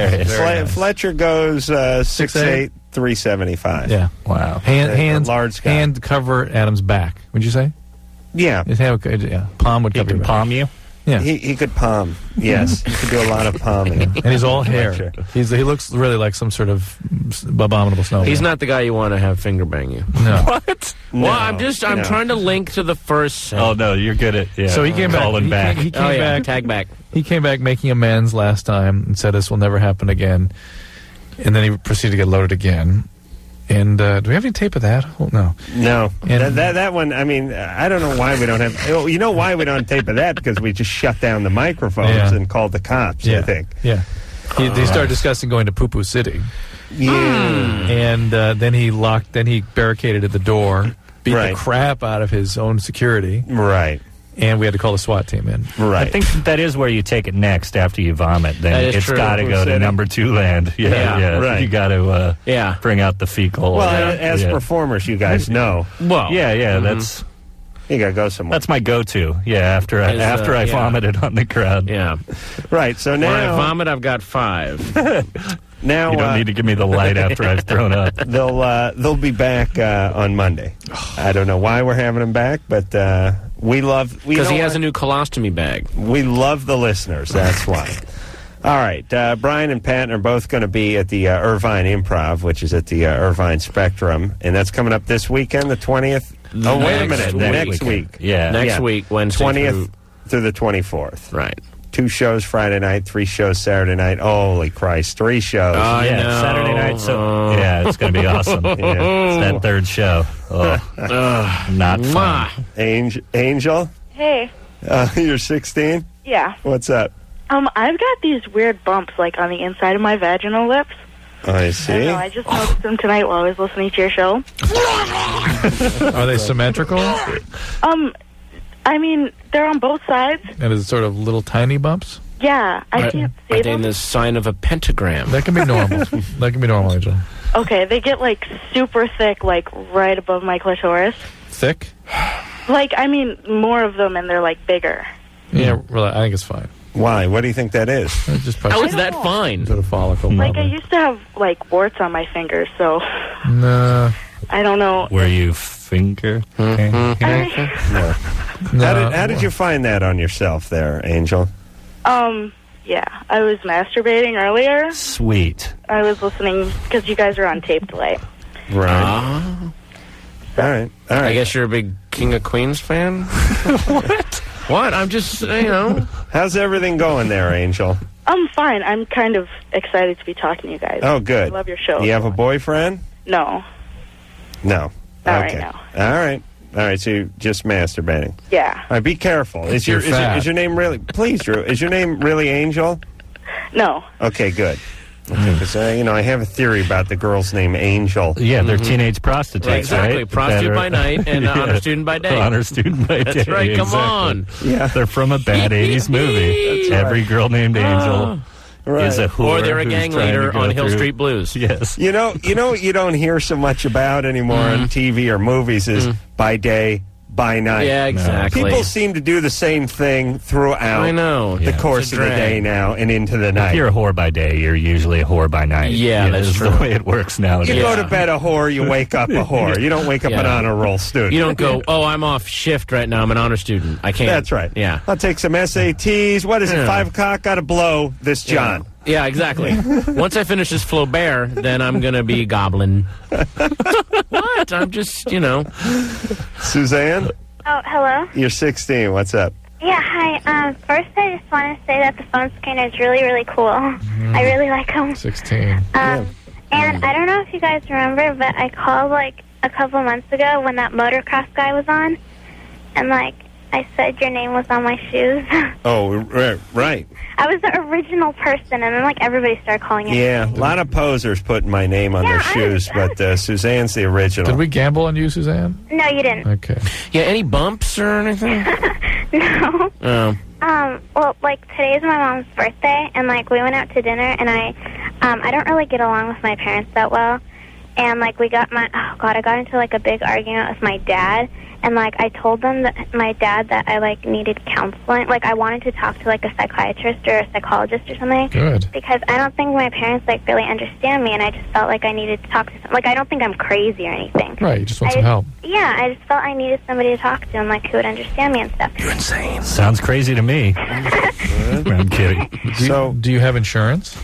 Fletcher goes 6'8", 375. Yeah. Wow. Large guy. Hand cover Adam's back. Would you say? Yeah. His hand, palm would cover your back. Palm you? Yeah. He could palm. Yes. He could do a lot of palming. And he's all hair. He looks really like some sort of abominable snowman. He's not the guy you want to have finger bang you. No. What? Well, I'm trying to link to the first. Oh no, you're good at So he came back. He came back. Tag back. He came back making amends last time and said this will never happen again. And then he proceeded to get loaded again. And do we have any tape of that? Oh, no. No. And that one, I mean, I don't know why we don't have... You know why we don't have tape of that? Because we just shut down the microphones and called the cops, I think. Yeah. He started discussing going to Poo Poo City. And then he barricaded at the door, beat the crap out of his own security. Right. And we had to call the SWAT team in. Right. I think that is where you take it next after you vomit. Then it's got to go to number 2 land. Yeah. Right. You got to bring out the fecal. Well, as performers, you guys know. Well, that's... You got to go somewhere. That's my go-to. Yeah, after I vomited on the crowd. Yeah. Right, so now... When I vomit, I've got 5. Now you don't need to give me the light after I've thrown up. They'll be back on Monday. I don't know why we're having them back, but we love... Because he has a new colostomy bag. We love the listeners, that's why. All right, Brian and Patton are both going to be at the Irvine Improv, which is at the Irvine Spectrum, and that's coming up this weekend, the 20th. Oh, wait a minute, next week. Yeah. Next week, Wednesday 20th through the 24th. Right. 2 shows Friday night, 3 shows Saturday night. Holy Christ, 3 shows. I know. Saturday night. So it's going to be awesome. It's that 3rd show. Not fun. Angel? Hey. You're 16? Yeah. What's up? I've got these weird bumps, like, on the inside of my vaginal lips. I see. I don't know, I just noticed them tonight while I was listening to your show. Are they symmetrical? I mean, they're on both sides. And is it sort of little tiny bumps? Yeah, I can't see Are they them. in the sign of a pentagram? That can be normal. That can be normal, Angel. Okay, they get, like, super thick, like, right above my clitoris. Thick? Like, I mean, more of them, and they're, like, bigger. Yeah, really, I think it's fine. Why? What do you think that is? How is that fine? To the follicle. Like, I used to have, like, warts on my fingers, so... No. I don't know. Were you finger? No. How did you find that on yourself there, Angel? Yeah, I was masturbating earlier. Sweet. I was listening, because you guys are on tape delay. Right. All right. I guess you're a big King of Queens fan? What? I'm just, How's everything going there, Angel? I'm fine. I'm kind of excited to be talking to you guys. Oh, good. I love your show. You have a boyfriend? No. No. Not okay. right now. All right. All right, so you're just masturbating. Yeah. All right, be careful. Is your name really... Please, Drew, is your name really Angel? No. Okay, good. Because, I have a theory about the girl's name Angel. Yeah, they're teenage prostitutes, right? Exactly. Prostitute by night and honor student by day. Honor student by day. That's right, come on. Yeah. They're from a bad 80s movie. That's Every girl named Angel is a whore. Or they're a gang leader on Hill Street Blues. Yes. You know what you don't hear so much about anymore on TV or movies is by day, by night. Yeah, exactly. People seem to do the same thing throughout the course of the day now and into the night. If you're a whore by day, you're usually a whore by night. Yeah, that's true. The way it works nowadays. You go to bed a whore, you wake up a whore. You don't wake up an honor roll student. You don't go, I'm off shift right now. I'm an honor student. I can't. That's right. Yeah. I'll take some SATs. What is it, 5 o'clock? Got to blow this John. Yeah, exactly. Once I finish this Flaubert, then I'm going to be goblin. What? I'm just, Suzanne? Oh, hello? You're 16. What's up? Yeah, hi. First, I just want to say that the phone screener is really, really cool. I really like them. 16. And I don't know if you guys remember, but I called, like, a couple months ago when that motocross guy was on. And, like, I said your name was on my shoes. Oh, right. I was the original person, and then, like, everybody started calling it. Yeah, a lot of posers putting my name on their shoes, but Suzanne's the original. Did we gamble on you, Suzanne? No, you didn't. Okay. Yeah, any bumps or anything? No. Oh. Well, like, today's my mom's birthday, and, like, we went out to dinner, and I don't really get along with my parents that well. And, like, I got into, like, a big argument with my dad. And, like, I told my dad that I, like, needed counseling. Like, I wanted to talk to, like, a psychiatrist or a psychologist or something. Good. Because I don't think my parents, like, really understand me, and I just felt like I needed to talk to someone. Like, I don't think I'm crazy or anything. Right, you just want some help. Yeah, I just felt I needed somebody to talk to and, like, who would understand me and stuff. You're insane. Sounds crazy to me. I'm kidding. Do you have insurance?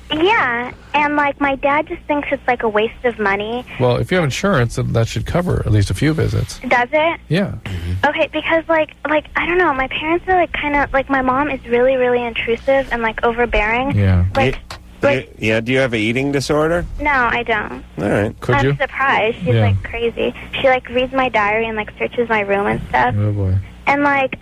Yeah, and, like, my dad just thinks it's, like, a waste of money. Well, if you have insurance, then that should cover at least a few visits. Does it? Yeah. Okay, because, like, I don't know, my parents are, like, kind of, like, my mom is really, really intrusive and, like, overbearing. Yeah. Like, do you have an eating disorder? no, I don't. All right. Could you? I'm surprised. She's, like, crazy. She, like, reads my diary and, like, searches my room and stuff. Oh, boy. And, like,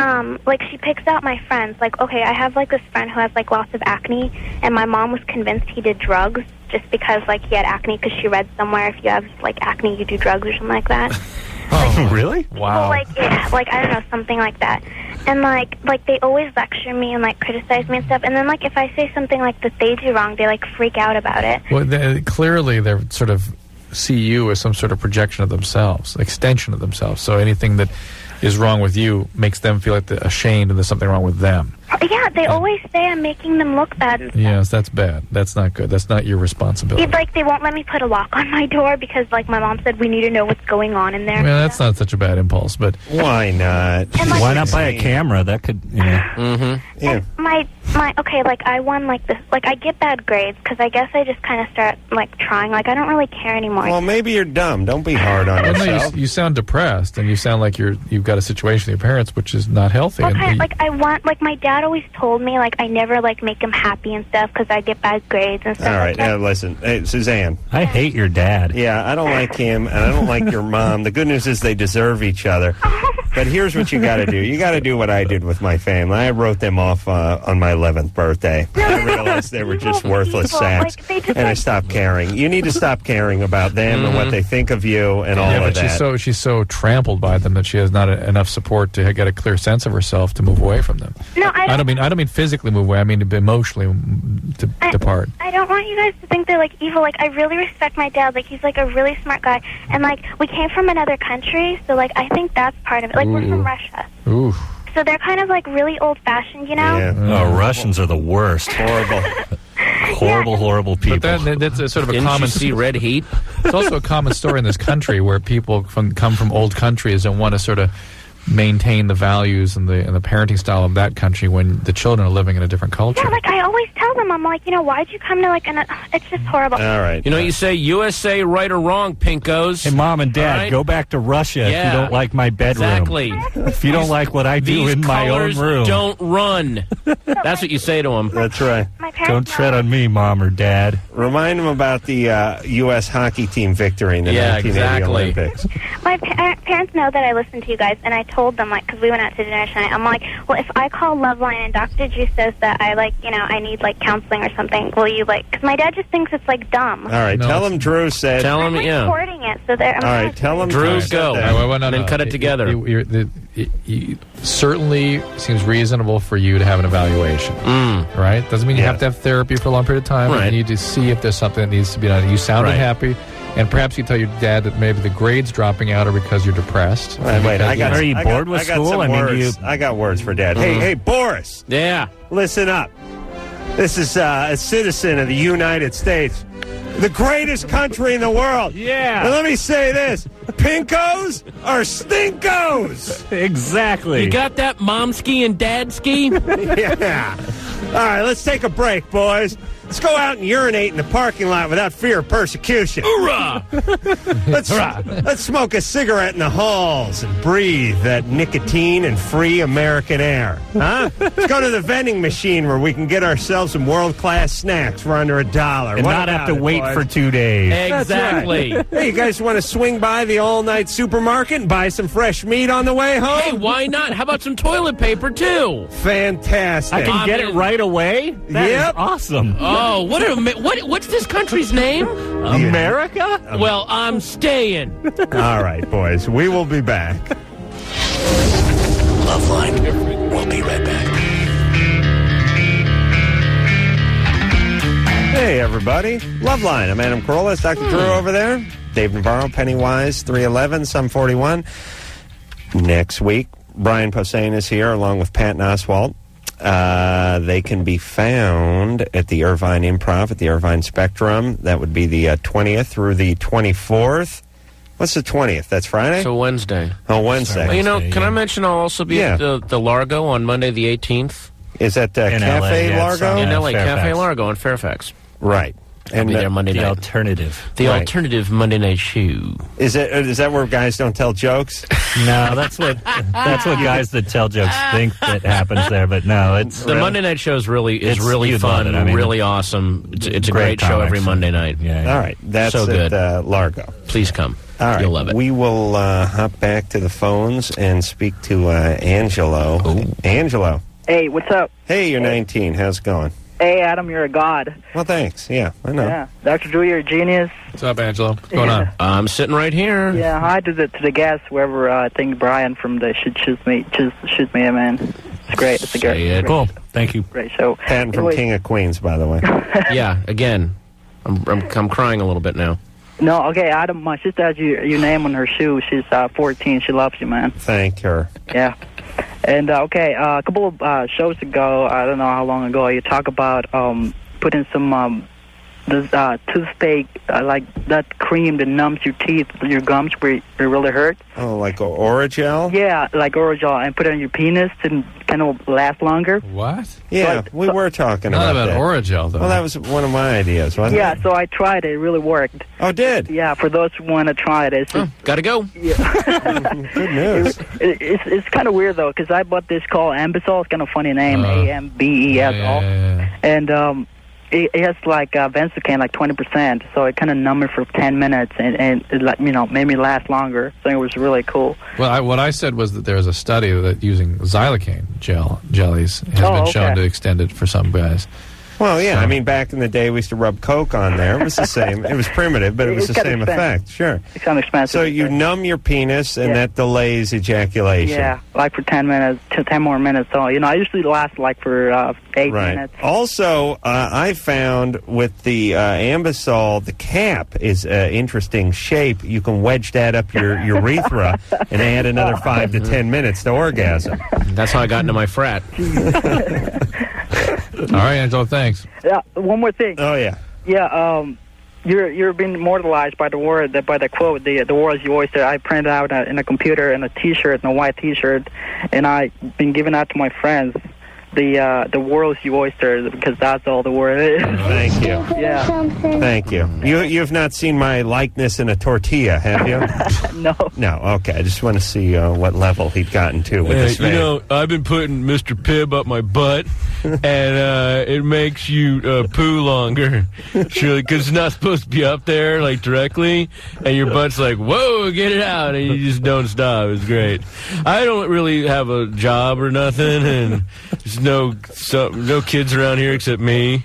she picks out my friends. Like, okay, I have, like, this friend who has, like, lots of acne, and my mom was convinced he did drugs just because, like, he had acne, because she read somewhere if you have, like, acne, you do drugs or something like that. Oh, really? Wow. Well, like, yeah, like, I don't know, something like that. And, like, they always lecture me and, like, criticize me and stuff. And then, like, if I say something, like, that they do wrong, they, like, freak out about it. Well, clearly they're sort of see you as some sort of projection of themselves, extension of themselves. So anything that is wrong with you makes them feel like they're ashamed and there's something wrong with them. Yeah, they always say I'm making them look bad and stuff. Yes, that's bad. That's not good. That's not your responsibility. It's like they won't let me put a lock on my door because, like, my mom said we need to know what's going on in there. Well, that's not such a bad impulse, but... Why not? And, like, why not buy a camera? That could, you know... Mm-hmm. Yeah. Okay, like, I won, like, this, like, I get bad grades because I guess I just kind of start, like, trying. Like, I don't really care anymore. Well, maybe you're dumb. Don't be hard on yourself. No, you sound depressed, and you sound like you've got a situation with your parents which is not healthy. Okay, like, like, my dad always told me, like, I never, like, make him happy and stuff because I get bad grades and stuff. All right, like that. now listen. Hey, Suzanne. I hate your dad. Yeah, I don't like him, and I don't like your mom. The good news is they deserve each other. But here's what you got to do. You got to do what I did with my family. I wrote them off on my 11th birthday. I realized they were just worthless sacks, and I stopped caring. You need to stop caring about them and what they think of you and all of that. But she's so trampled by them that she has not enough support to get a clear sense of herself to move away from them. No, I don't mean physically move away. I mean emotionally to depart. I don't want you guys to think they're, like, evil. Like, I really respect my dad. Like, he's, like, a really smart guy. And, like, we came from another country, so, like, I think that's part of it. Like, we're from Russia. Ooh. So they're kind of, like, really old-fashioned, you know? Yeah. Oh, Russians are the worst. Horrible. Horrible people. But that's a sort of a Didn't common... you see Red Heat? It's also a common story in this country where people come from old countries and want to sort of maintain the values and the parenting style of that country when the children are living in a different culture. Yeah, like, I always tell them, I'm like, you know, why'd you come to, like, it's just horrible. All right. You know, you say USA right or wrong, pinkos. Hey, Mom and Dad, go back to Russia if you don't like my bedroom. Exactly. If you don't like what I do in my own room. Don't run. That's what you say to them. That's right. Don't tread on me, Mom or Dad. Remind them about the U.S. hockey team victory in the 1980 Olympics. My parents know that I listen to you guys, and I told them, like, because we went out to dinner tonight, I'm like, well, if I call LoveLine and Dr. Drew says that I, like, you know, I need, like, counseling or something, will you, like, because my dad just thinks it's, like, dumb. All right, tell him Drew said... Tell him, I'm recording it, so they're... All right, tell him Drew, go. And then cut it together. It certainly seems reasonable for you to have an evaluation, right? Doesn't mean you have to have therapy for a long period of time. Right. You need to see if there's something that needs to be done. You sounded happy, and perhaps you tell your dad that maybe the grades dropping out are because you're depressed. Wait, are you bored with school? I got words for Dad. Hey, Boris. Yeah. Listen up. This is a citizen of the United States, the greatest country in the world. Yeah. And let me say this. Pinkos are stinkos. Exactly. You got that, Momski and Dadski? Yeah. All right, let's take a break, boys. Let's go out and urinate in the parking lot without fear of persecution. Hoorah! Let's smoke a cigarette in the halls and breathe that nicotine and free American air. Huh? Let's go to the vending machine where we can get ourselves some world-class snacks for under $1. And not have to wait for 2 days. Exactly. Right. Hey, you guys want to swing by the all-night supermarket and buy some fresh meat on the way home? Hey, why not? How about some toilet paper, too? Fantastic. I can get it right away? That is awesome. Oh, what's this country's name? America? Well, I'm staying. All right, boys. We will be back. LoveLine. We'll be right back. Hey, everybody. LoveLine. I'm Adam Carolla. It's Dr. Drew over there. Dave Navarro, Pennywise, 311, Sum 41. Next week, Brian Posehn is here along with Patton Oswalt. They can be found at the Irvine Improv at the Irvine Spectrum. That would be the 20th through the 24th. What's the 20th? That's Friday? So Wednesday. Oh, Wednesday. Well, you know, can I mention I'll also be at the Largo on Monday the 18th? Is that Cafe Largo? In L.A., Cafe Largo in Fairfax. Right. I'll be there Monday night. The alternative. The alternative Monday night show. Is that where guys don't tell jokes? No, that's what guys that tell jokes think that happens there. But no, it's the Monday night show is really fun, really awesome. It's a great show every Monday night. Yeah. All right, that's so good. At Largo. Please come. All right, you'll love it. We will hop back to the phones and speak to Angelo. Ooh. Angelo. Hey, what's up? Hey, you're 19. How's it going? Hey, Adam, you're a god. Well, thanks. Yeah, I know. Yeah, Dr. Drew, you're a genius. What's up, Angelo? What's going on? I'm sitting right here. Yeah, hi to the guests, whoever. I think Brian from the Shoot Me, man. It's great. It's a great. Cool. Thank you. Great show. Patton from King of Queens, by the way. Yeah. Again, I'm crying a little bit now. No, okay, Adam. My sister has your name on her shoe. She's 14. She loves you, man. Thank her. Yeah. And, okay, a couple of shows ago, I don't know how long ago, you talk about putting some toothpaste, like that cream that numbs your teeth, your gums where it really hurt. Oh, like Oragel? Yeah, like Oragel, and put it on your penis and kind of last longer. What? Yeah, we were talking not about that. Oragel, though. Well, that was one of my ideas, wasn't it? Yeah, so I tried it. It really worked. Oh, did? Yeah, for those who want to try it. Gotta go. Yeah. Good news. It's kind of weird, though, because I bought this called Ambisol. It's kind of funny name, Ambesol. Yeah. And it has like Benzocaine, like 20%, so it kind of numbed it for 10 minutes, and it, like, made me last longer. So it was really cool. Well, what I said was that there's a study that using xylocaine jellies has been shown to extend it for some guys. Well, yeah, I mean, back in the day, we used to rub Coke on there. It was the same. It was primitive, but it was the same effect. Sure. It's kind of expensive. So you numb your penis, and that delays ejaculation. Yeah, like for 10 minutes, 10 more minutes. So, I usually last like for 8 minutes. Also, I found with the Ambisol, the cap is an interesting shape. You can wedge that up your urethra and add another 5 to 10 minutes to orgasm. That's how I got into my frat. All right, Angelo, thanks. Yeah, one more thing. Oh, yeah. Yeah, you're being immortalized by the word, by the quote, the world is your oyster. I printed out in a computer and a T-shirt, and a white T-shirt, and I've been giving out to my friends. The world is your oyster, because that's all the word is. Thank you. Yeah. Thank you. You've not seen my likeness in a tortilla, have you? No. No, okay. I just want to see what level he'd gotten to with his face. I've been putting Mr. Pibb up my butt, and it makes you poo longer. Surely, because it's not supposed to be up there, like, directly, and your butt's like, whoa, get it out, and you just don't stop. It's great. I don't really have a job or nothing, and there's no kids around here except me.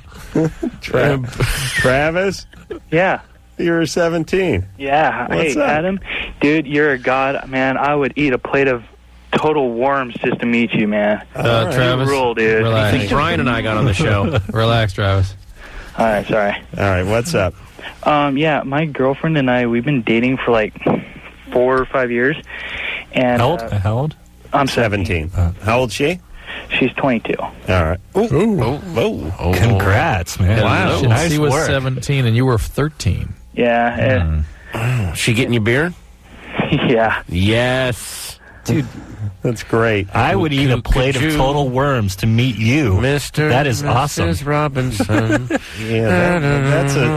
Travis? Yeah. You're 17. Yeah. What's hey, up? Adam. Dude, you're a god. Man, I would eat a plate of total worms just to meet you, man. Travis, you rule, dude. relax. I think Brian and I got on the show. Relax, Travis. All right, sorry. All right, what's up? Yeah, my girlfriend and I, we've been dating for like 4 or 5 years. And How old? I'm 17. How old is she? She's 22. All right. Ooh. Congrats, man. Wow. Nice she was work. 17 and you were 13. Yeah. She getting you beer? Yeah. Yes. Dude, that's great. I would eat a plate of total worms to meet you. Mr. That is awesome. Mrs. Robinson.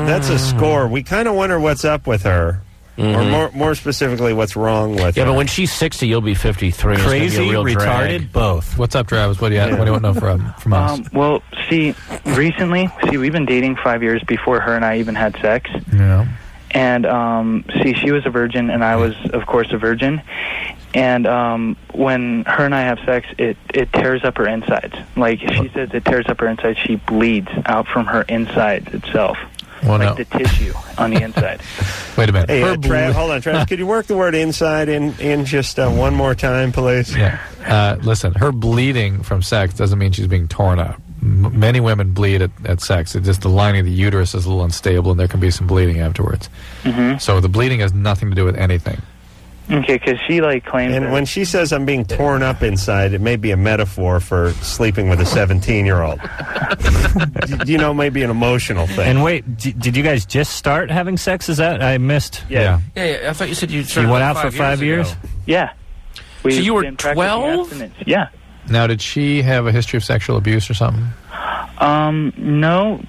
That's a score. We kind of wonder what's up with her. Or more specifically, what's wrong with her. Yeah, but when she's 60, you'll be 53. Crazy, be a real retarded, drag. both. What's up, Travis? What do you want to know from us? Well, recently, we've been dating 5 years before her and I even had sex. Yeah. And, she was a virgin, and I was, of course, a virgin. And when her and I have sex, it tears up her insides. Like, she says it tears up her insides. She bleeds out from her insides itself. Well, the tissue on the inside. Wait a minute. Hey, hold on, Travis. Could you work the word inside in just one more time, please? Yeah. Listen, her bleeding from sex doesn't mean she's being torn up. Many women bleed at sex. It's just the lining of the uterus is a little unstable, and there can be some bleeding afterwards. Mm-hmm. So the bleeding has nothing to do with anything. Okay, because she claims. And when she says I'm being torn up inside, it may be a metaphor for sleeping with a 17-year-old. Maybe an emotional thing. And wait, did you guys just start having sex? Is that I missed? Yeah. I thought you said you went out for 5 years. Yeah. So you were 12? Yeah. Now, did she have a history of sexual abuse or something? No.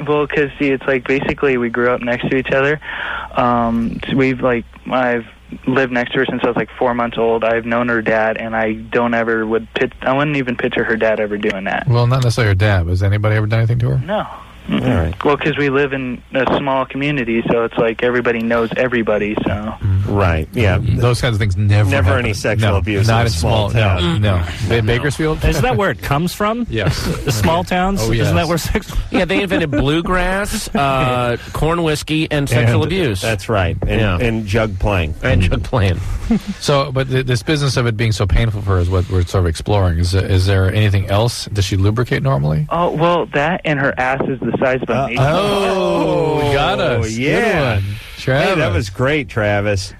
Well, because it's basically we grew up next to each other. I've lived next to her since I was 4 months old. I've known her dad, and I wouldn't even picture her dad ever doing that. Well, not necessarily her dad. Has anybody ever done anything to her? No. Mm-hmm. All right. Well, because we live in a small community, so it's everybody knows everybody. So. Right. Yeah. Those kinds of things never Never happen. any sexual abuse Not in a small town. No. Bakersfield? Is that where it comes from? Yes. The small towns? Oh, yes. Isn't that where sex... Yeah, they invented bluegrass, corn whiskey, and sexual abuse. That's right. And jug playing. And jug playing. So, but this business of it being so painful for her is what we're sort of exploring. Is there anything else? Does she lubricate normally? Oh, well, that and her ass is the size of a mason. Oh, got us. Yeah. Good one. Travis. Hey, that was great, Travis.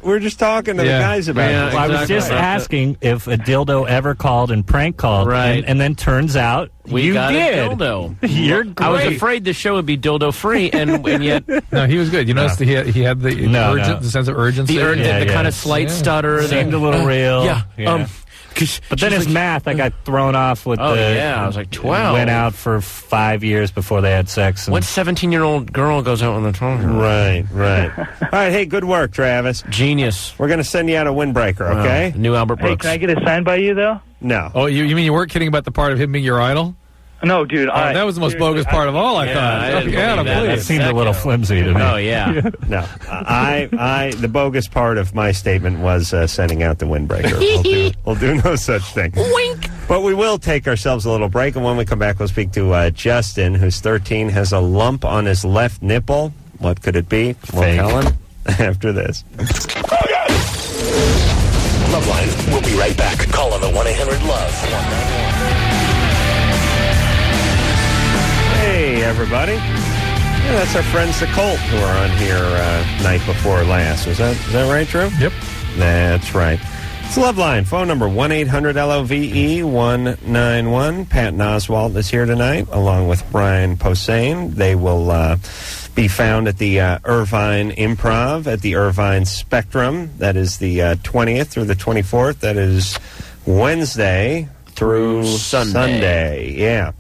We're just talking to the guys about it. Well, I was just asking if a dildo ever called and prank called, Right. and then turns out We got did. a dildo. You're great. I was afraid the show would be dildo free, and yet No, he was good. You noticed he had the the sense of urgency. the kind of slight stutter. Seemed a little real. Yeah. But then his math, I got thrown off with I was like 12. Went out for 5 years before they had sex. And What 17-year-old girl goes out on the phone? Right. All right, hey, good work, Travis. Genius. We're going to send you out a windbreaker, okay? New Albert Hey, Brooks. can I get it signed by you, though? No. Oh, you mean you weren't kidding about the part of him being your idol? No, dude. That was the most bogus part of all, I thought. I didn't believe that. that seemed a little flimsy to me. Oh, yeah. No. The bogus part of my statement was sending out the windbreaker. We'll do no such thing. Wink. But we will take ourselves a little break, and when we come back, we'll speak to Justin, who's 13, has a lump on his left nipple. What could it be? We'll tell him after this. LoveLine, we'll be right back. Call on the 1-800-LOVE. Hey, everybody. Yeah, that's our friends, the Colt, who are on here night before last. Is that right, Drew? Yep. That's right. It's LoveLine. Phone number 1-800-LOVE-191. Patton Oswalt is here tonight, along with Brian Posehn. They will be found at the Irvine Improv at the Irvine Spectrum. That is the 20th through the 24th. That is Wednesday through Sunday. Yeah.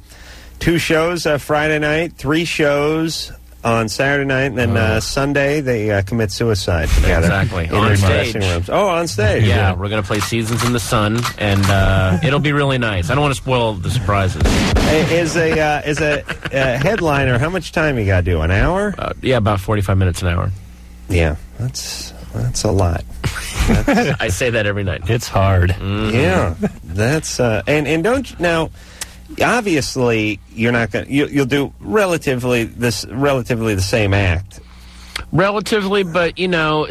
2 shows Friday night, 3 shows on Saturday night, and then Sunday they commit suicide together. Exactly. In On their stage. dressing rooms. Oh, on stage. Yeah, we're going to play Seasons in the Sun, and it'll be really nice. I don't want to spoil the surprises. As a headliner, how much time you got to do? An hour? Yeah, about 45 minutes an hour. Yeah, that's a lot. I say that every night. It's hard. Mm-hmm. Yeah, that's and don't now. Obviously, you're not going. You'll do relatively the same act. Relatively, but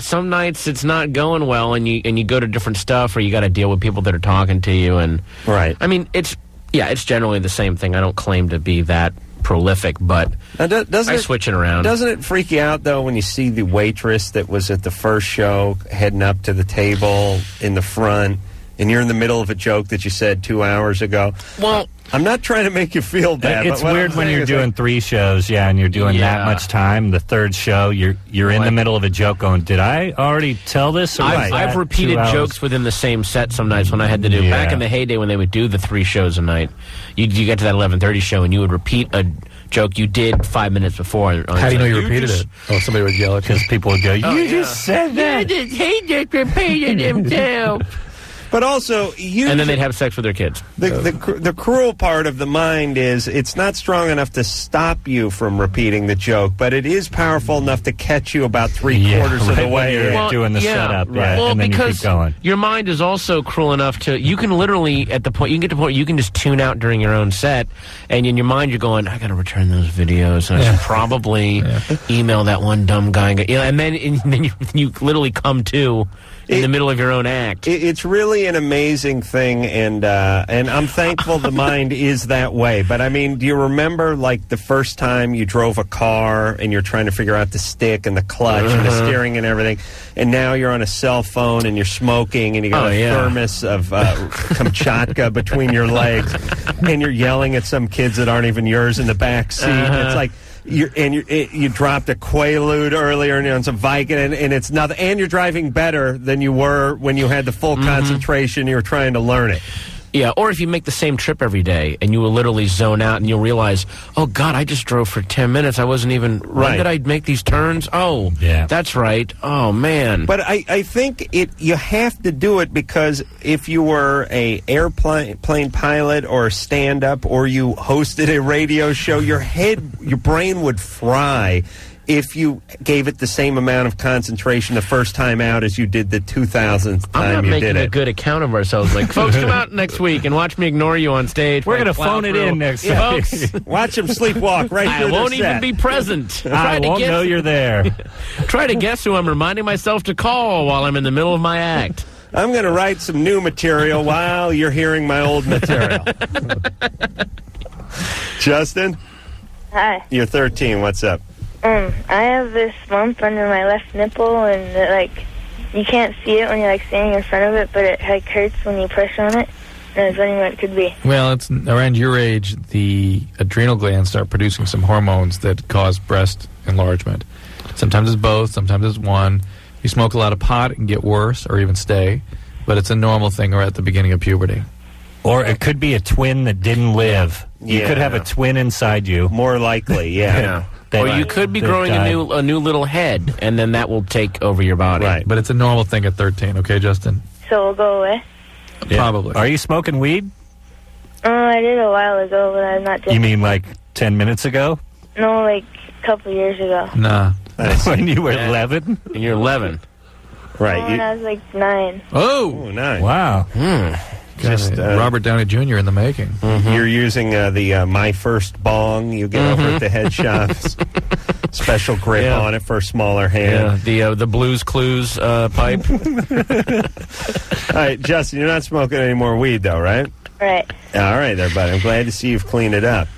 some nights it's not going well, and you go to different stuff, or you got to deal with people that are talking to you, and right. I mean, it's generally the same thing. I don't claim to be that prolific, but I switch it around. Doesn't it freak you out though when you see the waitress that was at the first show heading up to the table in the front, and you're in the middle of a joke that you said 2 hours ago? Well, I'm not trying to make you feel bad. It's but weird when you're doing 3 shows, and you're doing that much time. The third show, you're in the middle of a joke going, did I already tell this? Or I've repeated jokes within the same set some nights when I had to do, back in the heyday when they would do the 3 shows a night, you get to that 11:30 show and you would repeat a joke you did 5 minutes before. How do you know you repeated it? Oh, somebody would yell at you. Because people would go, you just said that. He just repeated himself. But also, and then they'd have sex with their kids. The cruel part of the mind is it's not strong enough to stop you from repeating the joke, but it is powerful enough to catch you about 3/4 of the way. You're doing the setup, well, and then you keep going. Your mind is also cruel enough to, you can literally, you can get to the point you can just tune out during your own set, and in your mind you're going, I got to return those videos, and I should probably email that one dumb guy. And then you literally come to in the middle of your own act. It's really an amazing thing, and I'm thankful the mind is that way. But I mean, do you remember like the first time you drove a car and you're trying to figure out the stick and the clutch and the steering and everything, and now you're on a cell phone and you're smoking and you got a thermos of Kamchatka between your legs, and you're yelling at some kids that aren't even yours in the back seat. It's like. You dropped a Quaalude earlier and you're on some Vicodin, and it's nothing. And you're driving better than you were when you had the full concentration. You were trying to learn it. Yeah, or if you make the same trip every day and you will literally zone out and you'll realize, oh, God, I just drove for 10 minutes. I wasn't even... When did I make these turns? Oh, that's right. Oh, man. But I think you have to do it because if you were a airplane pilot or a stand-up or you hosted a radio show, your brain would fry if you gave it the same amount of concentration the first time out as you did the 2000th time you did it. I'm not making a good account of ourselves. Like, folks, come out next week and watch me ignore you on stage. We're going to phone it in next week. Folks, watch him sleepwalk right through I won't the even set. be present. I won't know you're there. Try to guess who I'm reminding myself to call while I'm in the middle of my act. I'm going to write some new material while you're hearing my old material. Justin? Hi. You're 13. What's up? I have this lump under my left nipple, and you can't see it when you're standing in front of it, but it hurts when you push on it. And I was wondering what it could be. Well, it's around your age, the adrenal glands start producing some hormones that cause breast enlargement. Sometimes it's both, sometimes it's one. If you smoke a lot of pot, it can get worse or even stay, but it's a normal thing right at the beginning of puberty. Or it could be a twin that didn't live. You could have a twin inside you. More likely, yeah. Or you could be growing a new little head, and then that will take over your body. Right, but it's a normal thing at 13, okay, Justin? So it'll go away? Yeah. Probably. Are you smoking weed? I did a while ago, but I'm not. You mean 10 minutes ago? No, a couple years ago. Nah. When you were 11? And you're 11. Right. When I was 9. Oh, nice. Wow. Just Robert Downey Jr. in the making. Mm-hmm. You're using the My First Bong you get over at the head shops. Special grip on it for a smaller hand. Yeah, the Blues Clues pipe. All right, Justin, you're not smoking any more weed, though, right? Right. All right, there, buddy. I'm glad to see you've cleaned it up.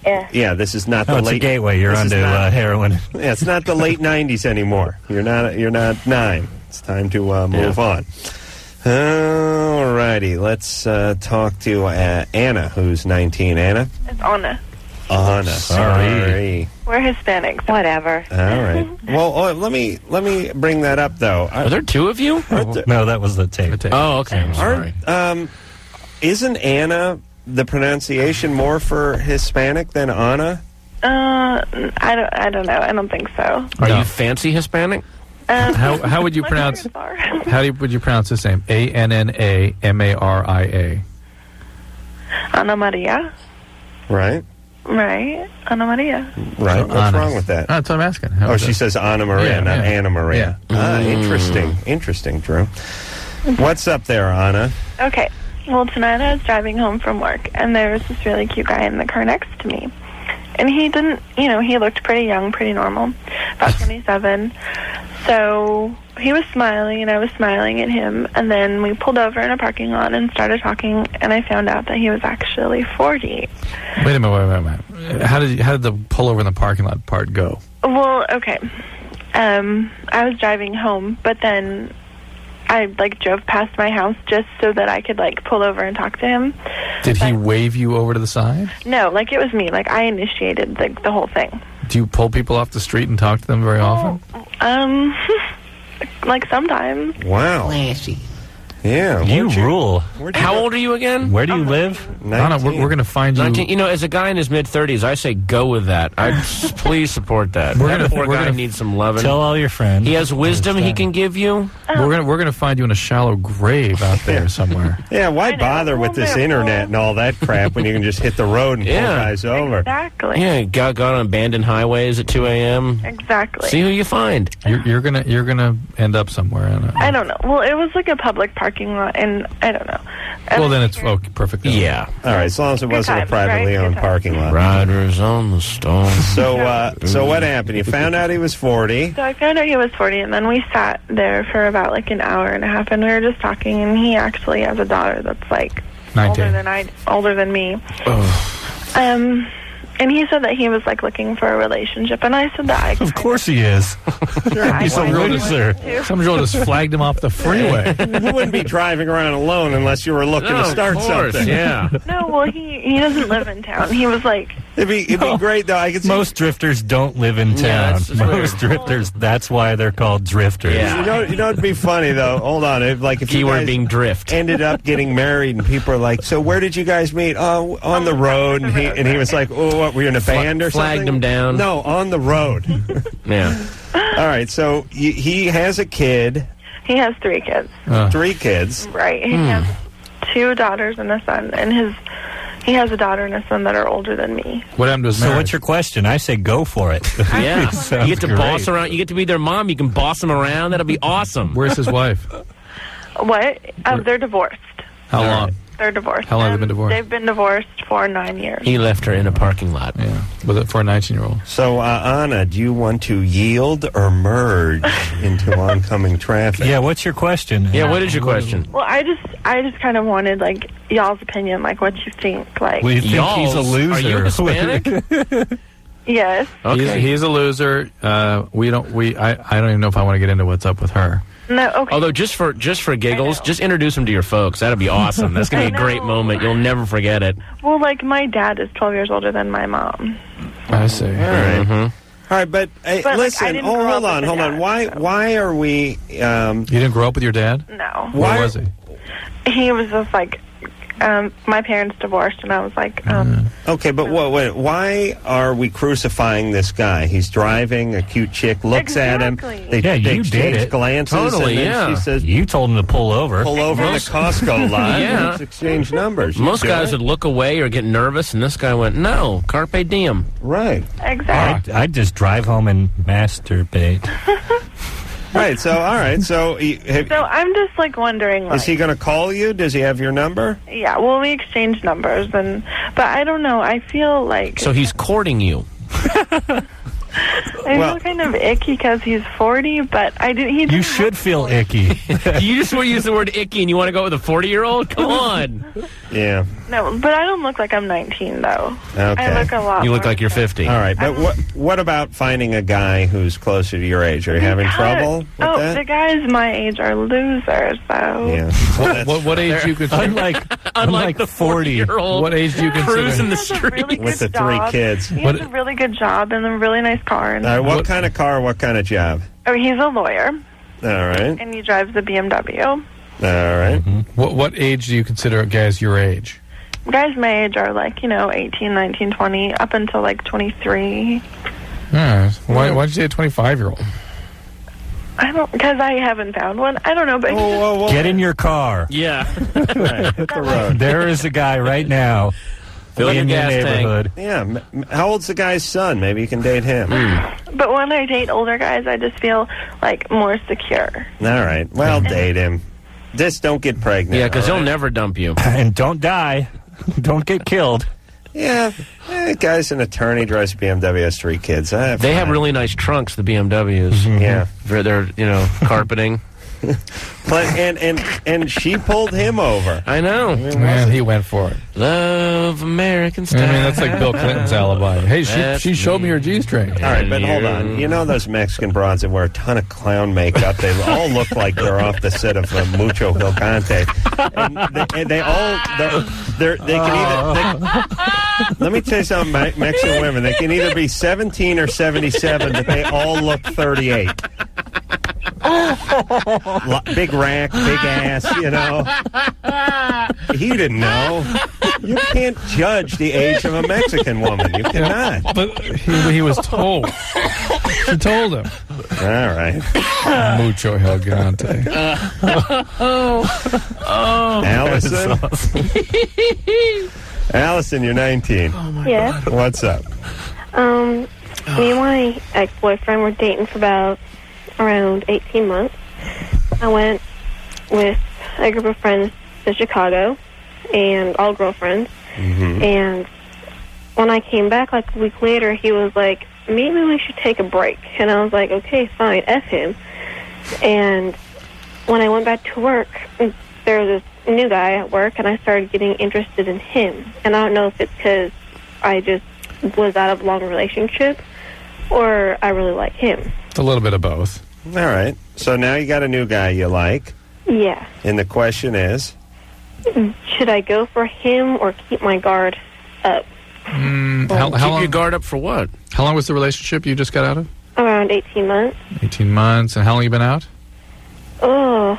Yeah. Yeah, this is not the it's late a gateway. You're onto heroin. Yeah, it's not the late 90s anymore. You're not 9. It's time to move on. All righty, let's talk to Anna, who's 19. Anna? It's Anna. Anna, sorry. We're Hispanics. Whatever. All right. Well, let me bring that up, though. Are there two of you? No, that was the tape. Oh, okay. I'm sorry. Isn't Anna the pronunciation more for Hispanic than Anna? I don't know. I don't think so. Are you fancy Hispanic? How would you pronounce? Would you pronounce this name? ANNAMARIA. Ana Maria. Right. Right. Ana Maria. Right. What's wrong with that? That's what I'm asking. She says Ana Maria, not Anna Maria. Yeah. Interesting, Drew. What's up there, Anna? Okay. Well, tonight I was driving home from work, and there was this really cute guy in the car next to me. And he didn't, he looked pretty young, pretty normal, about 27. So he was smiling, and I was smiling at him. And then we pulled over in a parking lot and started talking, and I found out that he was actually 40. Wait a minute. How did the pull over in the parking lot part go? Well, okay. I was driving home, but then I drove past my house just so that I could pull over and talk to him. Did he wave you over to the side? No, it was me. I initiated the whole thing. Do you pull people off the street and talk to them very often? Sometimes. Wow. Classy. Yeah. You rule. How old are you again? Where do you live? Anna, we're going to find you. 19, as a guy in his mid-30s, I say go with that. Please support that. That poor guy needs some loving. Tell all your friends. He has wisdom he can give you. We're going to find you in a shallow grave out there somewhere. Yeah, why bother with this internet and all that crap when you can just hit the road and pull guys over? Exactly. Yeah, got on abandoned highways at 2 a.m. Exactly. See who you find. You're gonna end up somewhere. Anna. I don't know. Well, it was a public parking lot, and I don't know. Well, then it's perfect. Yeah. All right, as long as it wasn't a privately owned parking lot. Riders on the storm. So what happened? You found out he was 40. So I found out he was 40, and then we sat there for about an hour and a half, and we were just talking, and he actually has a daughter that's 19. older than me. And he said that he was looking for a relationship, and I said that I Of course he is. Some girl just flagged him off the freeway. You wouldn't be driving around alone unless you were looking to start something. Yeah. No, well, he doesn't live in town. He was It'd be great, though. I could see most drifters don't live in town. Most drifters, that's why they're called drifters. Yeah. You know, it'd be funny, though. Hold on. If you guys being drift. ended up getting married, and people are like, so where did you guys meet? Oh, on the road. And he was like, oh, what, were you in a band or something? Flagged him down. No, on the road. Yeah. All right, so he has a kid. He has 3 kids. 3 kids. Right. He has 2 daughters and a son, and He has a daughter and a son that are older than me. What happened to his marriage? So what's your question? I say go for it. Yeah. You get to boss around. You get to be their mom. You can boss them around. That'll be awesome. Where's his wife? What? They're divorced. How long? They're divorced. How long have they been divorced? They've been divorced for 9 years. He left her in a parking lot. Yeah, with it for a 19-year-old. So, Anna, do you want to yield or merge into oncoming traffic? Yeah, what's your question? Yeah, what is your question? Well, I just kind of wanted, like, y'all's opinion, like, what you think. Like, We think he's a loser. Are you Hispanic? Yes. Okay. He's a loser. I don't even know if I want to get into what's up with her. No, okay. Although just for giggles, just introduce him to your folks. That'd be awesome. That's gonna be a great moment. You'll never forget it. Well, like, my dad is 12 years older than my mom. I see. All right. Mm-hmm. All right, but, hey, But, like, I listen, didn't grow hold up on. with a dad. Why are we... You didn't grow up with your dad? No. Where was he? He was just, like, my parents divorced, and I was like, Okay, but why are we crucifying this guy? He's driving, a cute chick looks at him. They you exchange did it. glances. Totally, and then yeah. she says, You told him to pull over. pull over the Costco lot. Yeah. Let's exchange numbers. Most guys would look away or get nervous, and this guy went, "No, carpe diem." Right. exactly. I'd just drive home and masturbate. Right, so, all right, so... So I'm just, like, wondering, like... Is he going to call you? Does he have your number? Yeah, well, we exchanged numbers, but I don't know. I feel like... So he's courting you. I feel kind of icky because he's 40, but You should feel icky. You just want to use the word icky and you want to go with a 40-year-old? Come on. Yeah. No, but I don't look like I'm 19, though. Okay. I look a lot You look more like you're 50. All right, but what about finding a guy who's closer to your age? Are you having trouble with that? The guys my age are losers, though. Yeah. What age do you consider? Unlike the 40-year-old. What age do you consider? Cruising the street really with the good three job. kids. He has a really good job and a really nice car. And What kind of car, what kind of job? Oh, he's a lawyer, All right. and he drives a BMW. All right. What age do you consider guys your age? Guys my age are, like, 18, 19, 20, up until, like, 23. Yeah. Why'd you say a 25-year-old? I don't, because I haven't found one. I don't know, but... Get in your car. Yeah. Right, hit the road. There is a guy right now. Fill in your your gas tank. neighborhood. Yeah. How old's the guy's son? Maybe you can date him. But when I date older guys, I just feel, like, more secure. All right. Well, date him. Just don't get pregnant. Yeah, because all he'll right? never dump you. And don't die. Don't get killed. Yeah. Guy's an attorney, drives a BMW, has 3 kids. They have really nice trunks, the BMWs. Yeah. For their, carpeting. But and she pulled him over. I know. Man, he went for it. Love American style. I mean, that's like Bill Clinton's alibi. Hey, she showed me her G-string. All right, but hold on. You know those Mexican broads that wear a ton of clown makeup? They all look like they're off the set of Mucho Gigante. And they can either... let me tell you something, Mexican women. They can either be 17 or 77, but they all look 38. Big rack, big ass, He didn't know. You can't judge the age of a Mexican woman. You cannot. But he was told. She told him. All right. Mucho Gigante. Allison. Allison, you're 19. Yeah. What's up? Me and my ex-boyfriend were dating for about around 18 months. I went with a group of friends to Chicago, and all girlfriends. Mm-hmm. And when I came back, like a week later, he was like, maybe we should take a break. And I was like, okay, fine, F him. And when I went back to work, there was this new guy at work, and I started getting interested in him. And I don't know if it's because I just was out of a long relationship, or I really like him. It's a little bit of both. All right. So now you got a new guy you like. Yeah. And the question is? Should I go for him or keep my guard up? Keep your guard up for what? How long was the relationship you just got out of? Around 18 months. 18 months. And how long you been out? Oh,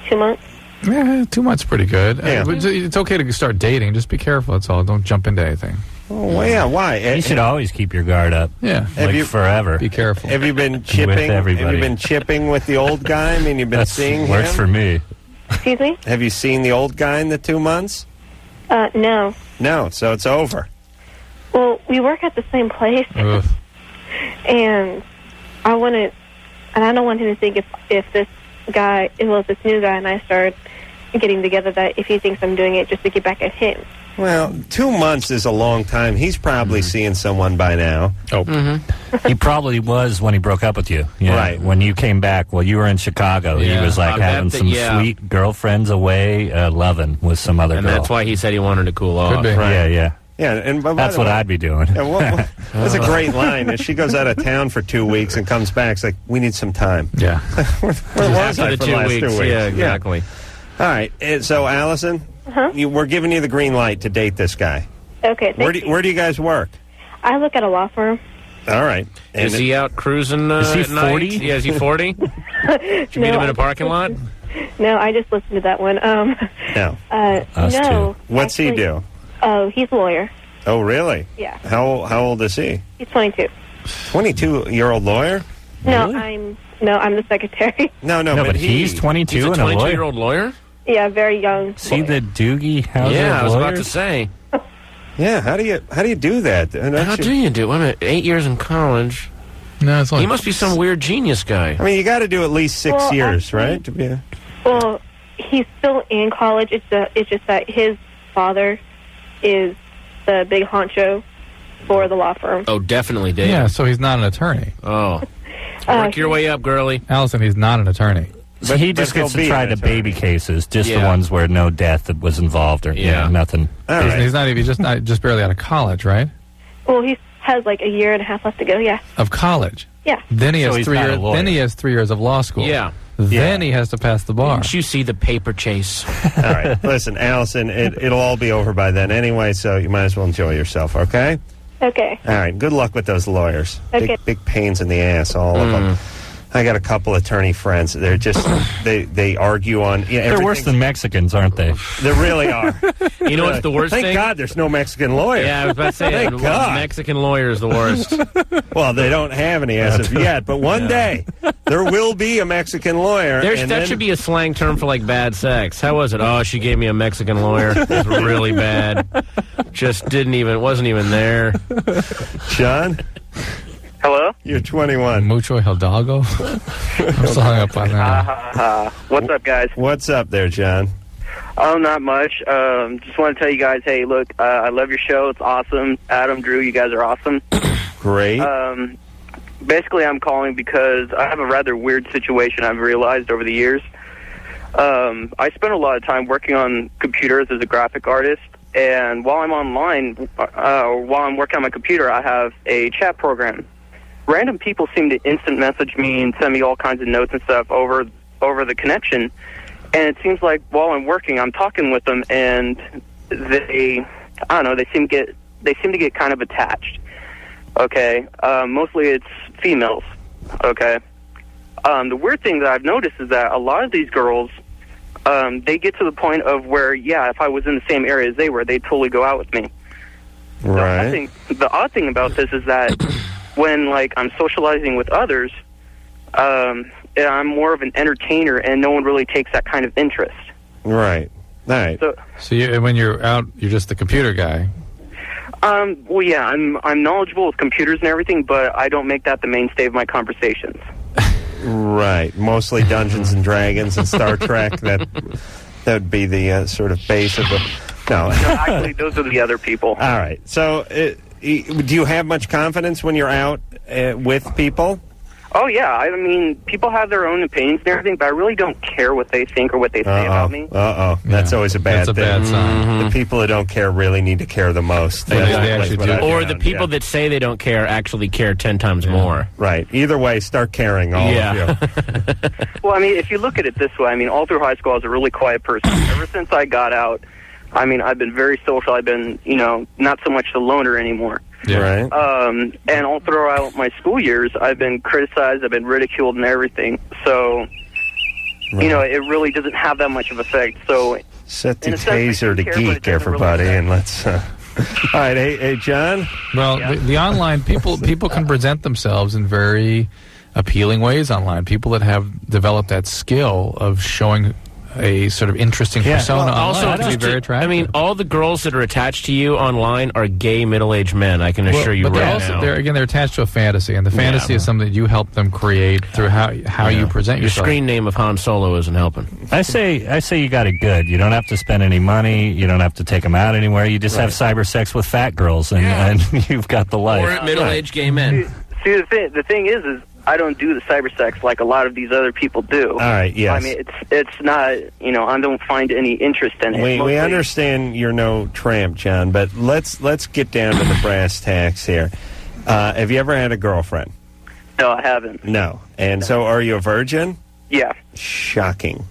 2 months. Yeah, 2 months pretty good. Yeah. It's okay to start dating. Just be careful, that's all. Don't jump into anything. Oh, yeah, why? You should always keep your guard up. Yeah. Forever. Be careful. Have you been chipping? Have you been chipping with the old guy? I mean, you've been seeing works him? for me. Excuse me? Have you seen the old guy in the 2 months? No. No, so it's over. Well, we work at the same place, and I don't want him to think if this new guy and I start getting together, that if he thinks I'm doing it just to get back at him. Well, 2 months is a long time. He's probably seeing someone by now. Oh, he probably was when he broke up with you. Yeah. Right. When you came back, you were in Chicago. Yeah. He was like having some sweet girlfriends away, loving with some other girl. And that's why he said he wanted to cool off. Could be. Right. Yeah. Yeah, and that's what I'd be doing. Yeah, that's a great line. If she goes out of town for 2 weeks and comes back, it's like, we need some time. Yeah. Where was I for the last 2 weeks? Yeah, exactly. All right. So, Allison, we're giving you the green light to date this guy. Okay, Where do you guys work? I look at a law firm. All right. Is he out cruising is he at 40? night? Yeah, is he 40? Did you meet him in a parking lot? No, I just listened to that one. No. Us no. too. What's he do? Oh, he's a lawyer. Oh, really? Yeah. How old is he? He's 22. 22-year-old lawyer? No, Really? I'm the secretary. No, but he's 22 He's a and a lawyer. 22-year-old lawyer? Yeah, very young. See the Doogie Howser Yeah, I was about to lawyers? say. Yeah, how do you do that? How do you do? Wait a minute, 8 years in college. No, it's only He must be some weird genius guy. I mean, you got to do at least 6 Well, years, actually- right? To be Well, he's still in college. It's just that his father is the big honcho for the law firm. Oh, definitely, Dave. Yeah, so he's not an attorney. Oh. Work your way up, girly. Allison, he's not an attorney. So he just gets to try the baby cases, just the ones where no death was involved or nothing. He's just barely out of college, right? Well, he has like a year and a half left to go. Yeah. Of college. Yeah. Then he So has he's 3 not a years. lawyer. Then he has 3 years of law school. Yeah. Then he has to pass the bar. Didn't you see the paper chase? All right. Listen, Allison, it'll all be over by then anyway, so you might as well enjoy yourself, okay? Okay. All right. Good luck with those lawyers. Okay. Big pains in the ass, all of them. I got a couple attorney friends. They're just they argue on. They're worse than Mexicans, aren't they? They really are. You know what's the worst Thank thing? God there's no Mexican lawyer. Yeah, I was about to say, Thank God. Mexican lawyer is the worst. Well, they don't have any as of yet, but one day there will be a Mexican lawyer. That should be a slang term for like bad sex. How was it? Oh, she gave me a Mexican lawyer. It was really bad. Wasn't even there. John? Hello? You're 21. Mucho Hidalgo? I'm still hung up on that. What's up, guys? What's up there, John? Oh, not much. Just want to tell you guys, hey, look, I love your show. It's awesome. Adam, Drew, you guys are awesome. Great. Basically, I'm calling because I have a rather weird situation I've realized over the years. I spend a lot of time working on computers as a graphic artist, and while I'm online, or while I'm working on my computer, I have a chat program. Random people seem to instant message me and send me all kinds of notes and stuff over the connection, and it seems like while I'm working, I'm talking with them, and they seem to get kind of attached. Okay, mostly it's females. Okay, the weird thing that I've noticed is that a lot of these girls, they get to the point of where, if I was in the same area as they were, they'd totally go out with me. Right. The odd thing about this is that when, I'm socializing with others, I'm more of an entertainer, and no one really takes that kind of interest. Right. All right. So when you're out, you're just the computer guy. Well, yeah, I'm knowledgeable with computers and everything, but I don't make that the mainstay of my conversations. Right. Mostly Dungeons and Dragons and Star Trek. That would be the sort of base of the... No. Actually, those are the other people. All right. So, do you have much confidence when you're out with people? Oh, yeah. I mean, people have their own opinions and everything, but I really don't care what they think or what they say about me. That's always a bad thing. That's a bad sign. The people who don't care really need to care the most. They actually do. Or the people that say they don't care actually care 10 times more. Right. Either way, start caring, all of you. Well, I mean, if you look at it this way, I mean, all through high school, I was a really quiet person. Ever since I got out, I mean, I've been very social. I've been, not so much the loner anymore. Yeah. Right. And all throughout my school years, I've been criticized, I've been ridiculed and everything. So, it really doesn't have that much of effect. So, set the taser to geek, everybody, and let's... All right, hey, John? Well, the online, people can present themselves in very appealing ways online. People that have developed that skill of showing a sort of interesting persona online. Also, it can be very attractive. I mean, all the girls that are attached to you online are gay middle-aged men. I can assure you right now. They're attached to a fantasy, and the fantasy is something that you help them create through how you present Your yourself. screen name of Han Solo isn't helping. I say you got it good. You don't have to spend any money. You don't have to take them out anywhere. You just have cyber sex with fat girls, and you've got the life. Or middle-aged gay men. See, the thing is I don't do the cyber sex like a lot of these other people do. All right, yes. I mean, it's not, I don't find any interest in it. We understand you're no tramp, John, but let's get down to the brass tacks here. Have you ever had a girlfriend? No, I haven't. No. And so are you a virgin? Yeah. Shocking.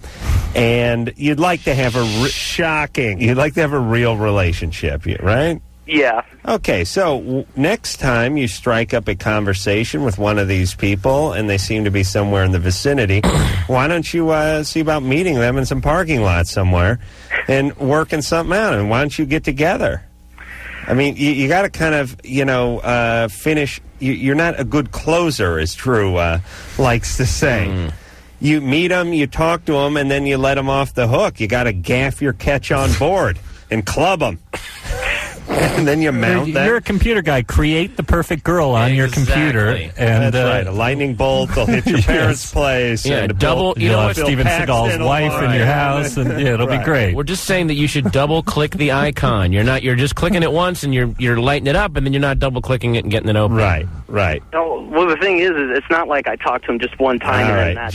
And you'd like to have you'd like to have a real relationship, right? Yeah. Okay, so next time you strike up a conversation with one of these people and they seem to be somewhere in the vicinity, why don't you see about meeting them in some parking lot somewhere and working something out? And why don't you get together? I mean, you got to kind of, finish. You're not a good closer, as Drew likes to say. You meet them, you talk to them, and then you let them off the hook. You got to gaff your catch on board and club them. And then you mount that. You're a computer guy. Create the perfect girl on your computer. And, that's right. A lightning bolt. They'll hit your parents' place. Yeah, and double. You'll have Steven Seagal's wife in your house, and it'll be great. We're just saying that you should double click the icon. You're just clicking it once, and you're lighting it up, and then you're not double clicking it and getting it open. Right. No, well, the thing is it's not like I talked to him just one time. All right,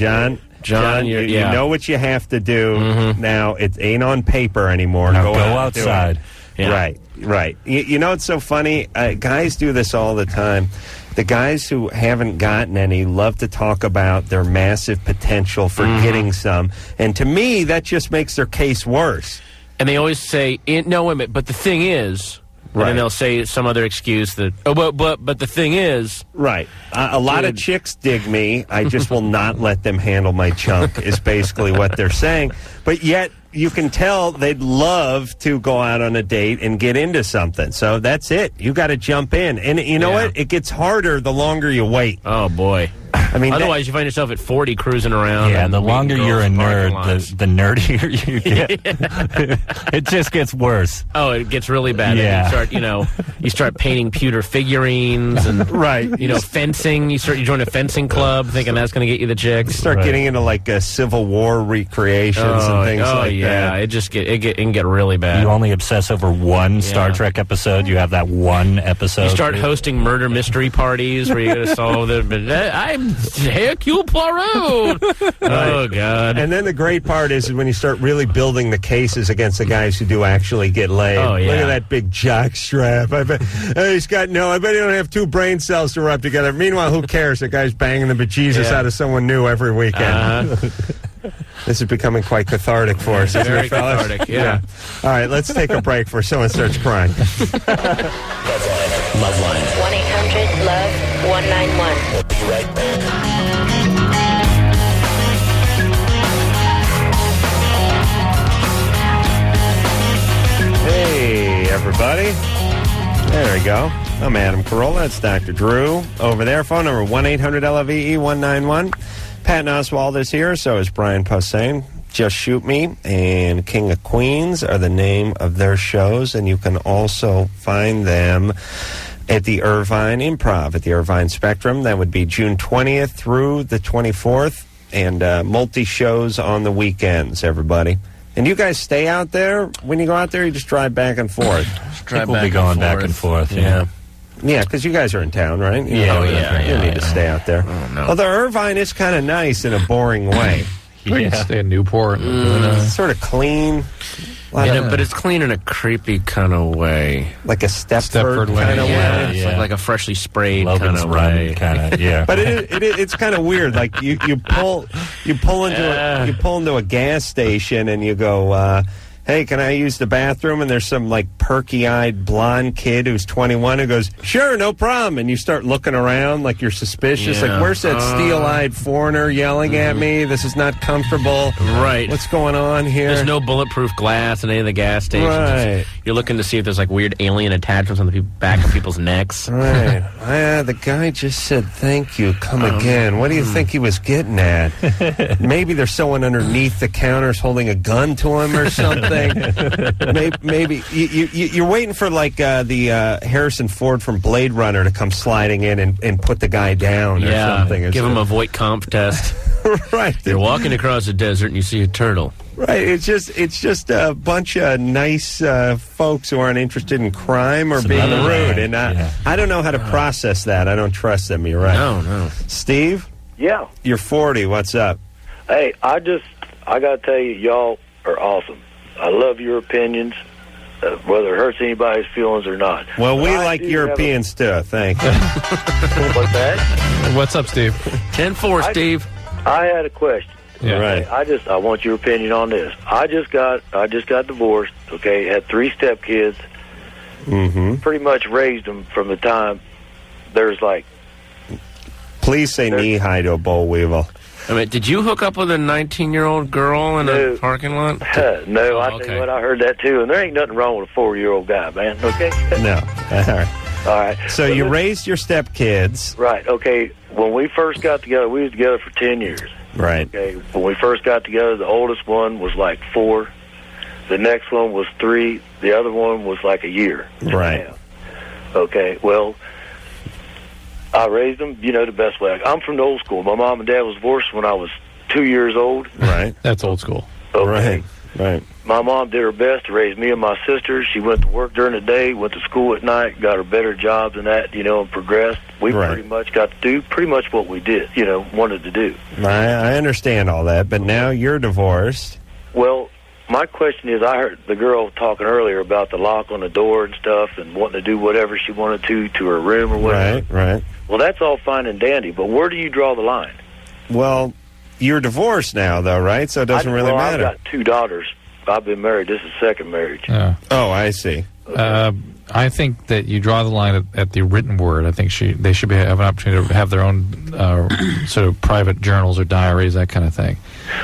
John, you know what you have to do now. It ain't on paper anymore. Now go outside. Yeah. Right. You know what's so funny? Guys do this all the time. The guys who haven't gotten any love to talk about their massive potential for getting some. And to me, that just makes their case worse. And they always say, no, wait a minute, but the thing is... Right. And then they'll say some other excuse that, but the thing is... Right. A lot of chicks dig me. I just will not let them handle my chunk, is basically what they're saying. But yet, you can tell they'd love to go out on a date and get into something. So that's it. You got to jump in. And you know what? It gets harder the longer you wait. Oh, boy. I mean, otherwise you find yourself at 40 cruising around. Yeah, the longer you're a nerd, the nerdier you get. It just gets worse. Oh, it gets really bad. Yeah. You start painting pewter figurines and fencing. You join a fencing club, thinking that's going to get you the chicks. You start getting into like Civil War recreations and things like that. It can get really bad. You only obsess over one Star Trek episode. You have that one episode. You start hosting murder mystery parties where you're going to solve the. I'm Hercule Poirot. Oh, God. And then the great part is when you start really building the cases against the guys who do actually get laid. Oh, yeah. Look at that big jock strap. I bet I bet he don't have two brain cells to rub together. Meanwhile, who cares? The guy's banging the bejesus out of someone new every weekend. This is becoming quite cathartic for us, isn't Very it, fellas? cathartic, yeah. All right, let's take a break before someone starts crying. LoveLine. 1-800-LOVE-191. We'll be right back. Hey, everybody. There we go. I'm Adam Carolla. That's Dr. Drew over there. Phone number 1-800-LOVE-191. Patton Oswalt is here, so is Brian Posehn. Just Shoot Me and King of Queens are the name of their shows, and you can also find them at the Irvine Improv, at the Irvine Spectrum. That would be June 20th through the 24th, and multi-shows on the weekends, everybody. And you guys stay out there? When you go out there, you just drive back and forth? We'll be going back and forth, yeah. Yeah, because you guys are in town, right? You need to stay out there. Oh, no. Although Irvine is kind of nice in a boring way. You can stay in Newport. It's sort of clean. But it's clean in a creepy kind of way. Like a Stepford kind of way? It's like a freshly sprayed kind of way. But it's kind of weird. Like you pull into a gas station and you go, hey, can I use the bathroom? And there's some, like, perky-eyed blonde kid who's 21 who goes, sure, no problem. And you start looking around like you're suspicious. Like, where's that steel-eyed foreigner yelling at me? This is not comfortable. Right. What's going on here? There's no bulletproof glass in any of the gas stations. Right. You're looking to see if there's, like, weird alien attachments on the back of people's necks. Right. The guy just said, thank you, come again. What do you think he was getting at? Maybe there's someone underneath the counters holding a gun to him or something. Maybe you're waiting for, like, the Harrison Ford from Blade Runner to come sliding in and put the guy down or something. Give him a Voight-Kampff test. Right. You're walking across the desert and you see a turtle. Right. It's just a bunch of nice folks who aren't interested in crime or being rude. And I don't know how to process that. I don't trust them. You're right. No. Steve? Yeah. You're 40. What's up? Hey, I got to tell you, y'all are awesome. I love your opinions, whether it hurts anybody's feelings or not. Well, we like Europeans, too. Thank you. What's that? What's up, Steve? 10-4, Steve. I had a question. Yeah. Right. I want your opinion on this. I just got divorced. Okay, had 3 stepkids. Mm-hmm. Pretty much raised them from the time there's like. Please say knee high to a boll weevil. I mean, did you hook up with a 19-year-old girl in a parking lot? No, I tell you what, I heard that too, and there ain't nothing wrong with a 4-year-old guy, man. Okay. No. All right. So you raised your stepkids. Right. Okay. When we first got together, we was together for 10 years. Right. Okay. When we first got together, the oldest one was like 4. The next one was 3. The other one was like a year. Right. Okay. Well, I raised them, the best way. I'm from the old school. My mom and dad was divorced when I was 2 years old. Right. That's old school. Okay. Right. My mom did her best to raise me and my sister. She went to work during the day, went to school at night, got her better jobs and that, and progressed. We pretty much got to do pretty much what we did, wanted to do. I understand all that, but now you're divorced. Well, my question is, I heard the girl talking earlier about the lock on the door and stuff and wanting to do whatever she wanted to her room or whatever. Right. Well, that's all fine and dandy, but where do you draw the line? Well, you're divorced now, though, right? So it doesn't really matter. I've got 2 daughters. I've been married. This is second marriage. Oh, I see. I think that you draw the line at the written word. I think they should have an opportunity to have their own sort of private journals or diaries, that kind of thing.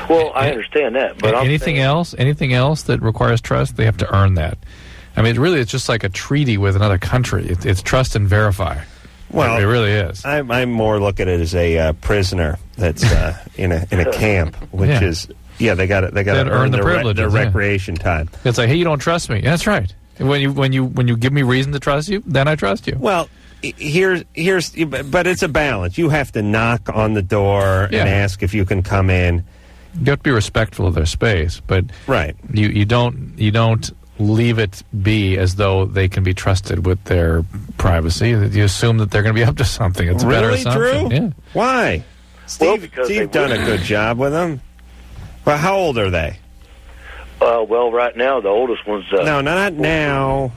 Well, I understand that, but anything else that requires trust, they have to earn that. I mean, it's just like a treaty with another country. It's trust and verify. Well, it really is. I more look at it as a prisoner that's in a camp, which is they got to earn the privileges, their recreation time. It's like, hey, you don't trust me. That's right. When you give me reason to trust you, then I trust you. Well, but it's a balance. You have to knock on the door and ask if you can come in. You have to be respectful of their space, but you don't leave it be as though they can be trusted with their privacy. You assume that they're going to be up to something. It's a better assumption. Drew? Yeah. Why? Steve done a good job with them. Well, how old are they? Well, right now, the oldest one's... no, not now.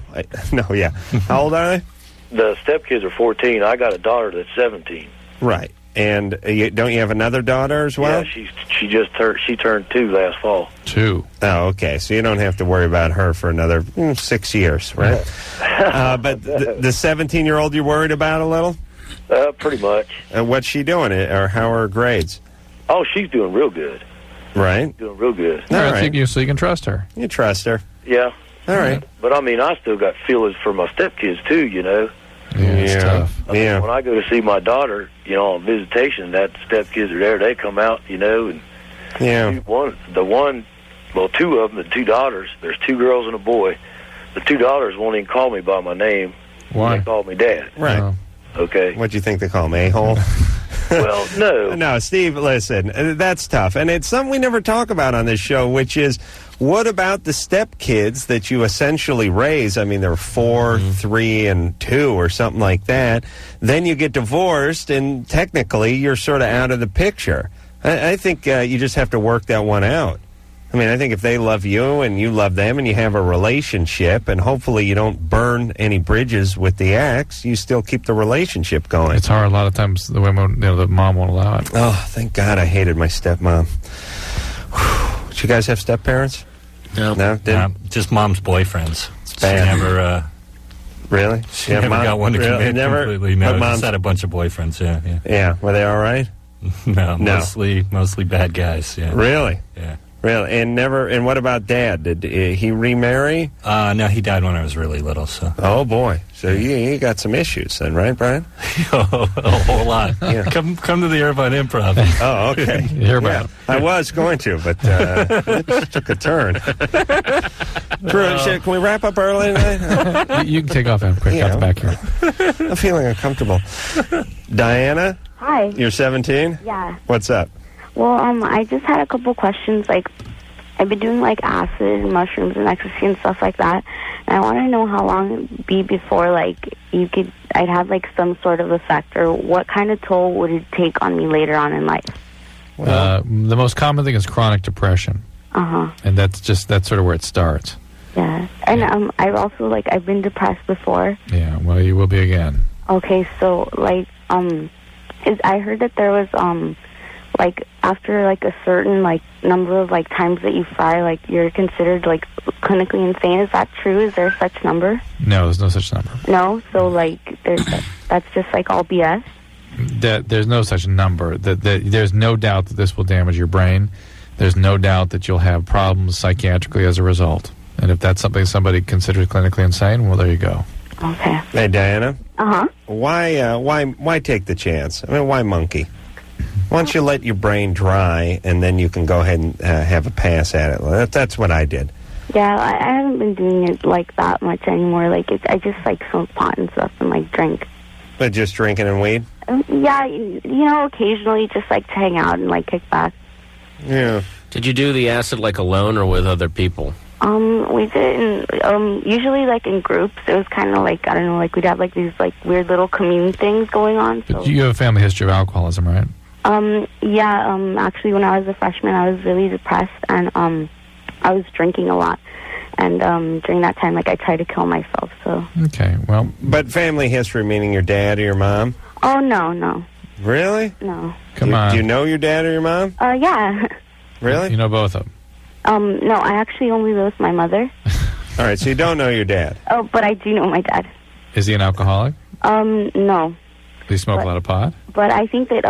How old are they? The stepkids are 14. I got a daughter that's 17. Right. And don't you have another daughter as well? Yeah, she turned 2 last fall. 2. Oh, okay. So you don't have to worry about her for another 6 years, right? But the 17-year-old you're worried about a little? Pretty much. What's she doing? Or how are her grades? Oh, she's doing real good. Right. Doing real good. All right. So you can trust her. You trust her. Yeah. All right. But, I still got feelings for my stepkids, too, Yeah, it's tough. When I go to see my daughter, on visitation, that stepkids are there. They come out, and... Yeah. 2 of them, the 2 daughters, there's 2 girls and a boy. The 2 daughters won't even call me by my name. Why? They call me Dad. Right. Okay. What do you think they call me, a-hole? Well, no. No, Steve, listen, that's tough. And it's something we never talk about on this show, which is, what about the stepkids that you essentially raise? I mean, they're 4, 3, and 2 or something like that. Then you get divorced, and technically you're sort of out of the picture. I think you just have to work that one out. I mean, I think if they love you and you love them and you have a relationship and hopefully you don't burn any bridges with the ex, you still keep the relationship going. It's hard a lot of times. The women, the mom won't allow it. Oh, thank God I hated my stepmom. Did you guys have step-parents? No, just mom's boyfriends. Bad. She never. Really? She never got one to commit completely. No, just had a bunch of boyfriends. Yeah. Yeah. Were they all right? No, mostly bad guys. Yeah. Really? Yeah. Really? And what about Dad? Did he remarry? No, he died when I was really little. So. Oh boy. So you got some issues then, right, Brian? A whole lot. Yeah. Come to the Irvine Improv. Oh, okay. Yeah. I was going to, but it took a turn. Drew, can we wrap up early tonight? You can take off, Em, quick, out the back here. I'm feeling uncomfortable. Diana? Hi. You're 17? Yeah. What's up? Well, I just had a couple questions. Like, I've been doing, like, acid and mushrooms and ecstasy and stuff like that. And I want to know how long it'd be before, like, I'd have, like, some sort of effect, or what kind of toll would it take on me later on in life? The most common thing is chronic depression. Uh-huh. And that's sort of where it starts. Yeah. And I've also, like, I've been depressed before. Yeah, well, you will be again. Okay, so, like, I heard that there was, like, after, like, a certain, like, number of, like, times that you fry, like, you're considered, like, clinically insane. Is that true? Is there such number? No, there's no such number. No? So, like, that's just, like, all BS? There's no such number. There's no doubt that this will damage your brain. There's no doubt that you'll have problems psychiatrically as a result. And if that's something somebody considers clinically insane, well, there you go. Okay. Hey, Diana? Uh-huh. Why take the chance? I mean, why monkey? Why don't you let your brain dry, and then you can go ahead and have a pass at it? That's what I did. Yeah, I haven't been doing it, like, that much anymore. Like, I just, like, smoke pot and stuff and, like, drink. But just drinking and weed? Yeah, you know, occasionally just, like, to hang out and, like, kick back. Yeah. Did you do the acid, like, alone or with other people? We did usually, like, in groups. It was kind of like, I don't know, like, we'd have, like, these, like, weird little commune things going on. So. You have a family history of alcoholism, right? Yeah, actually, when I was a freshman, I was really depressed, and, I was drinking a lot. And, during that time, like, I tried to kill myself, so. Okay, well. But family history, meaning your dad or your mom? Oh, no. Really? No. Come on. Do you know your dad or your mom? Yeah. Really? You know both of them? No, I actually only live with my mother. All right, so you don't know your dad? Oh, but I do know my dad. Is he an alcoholic? No. Does he smoke a lot of pot? But I think that,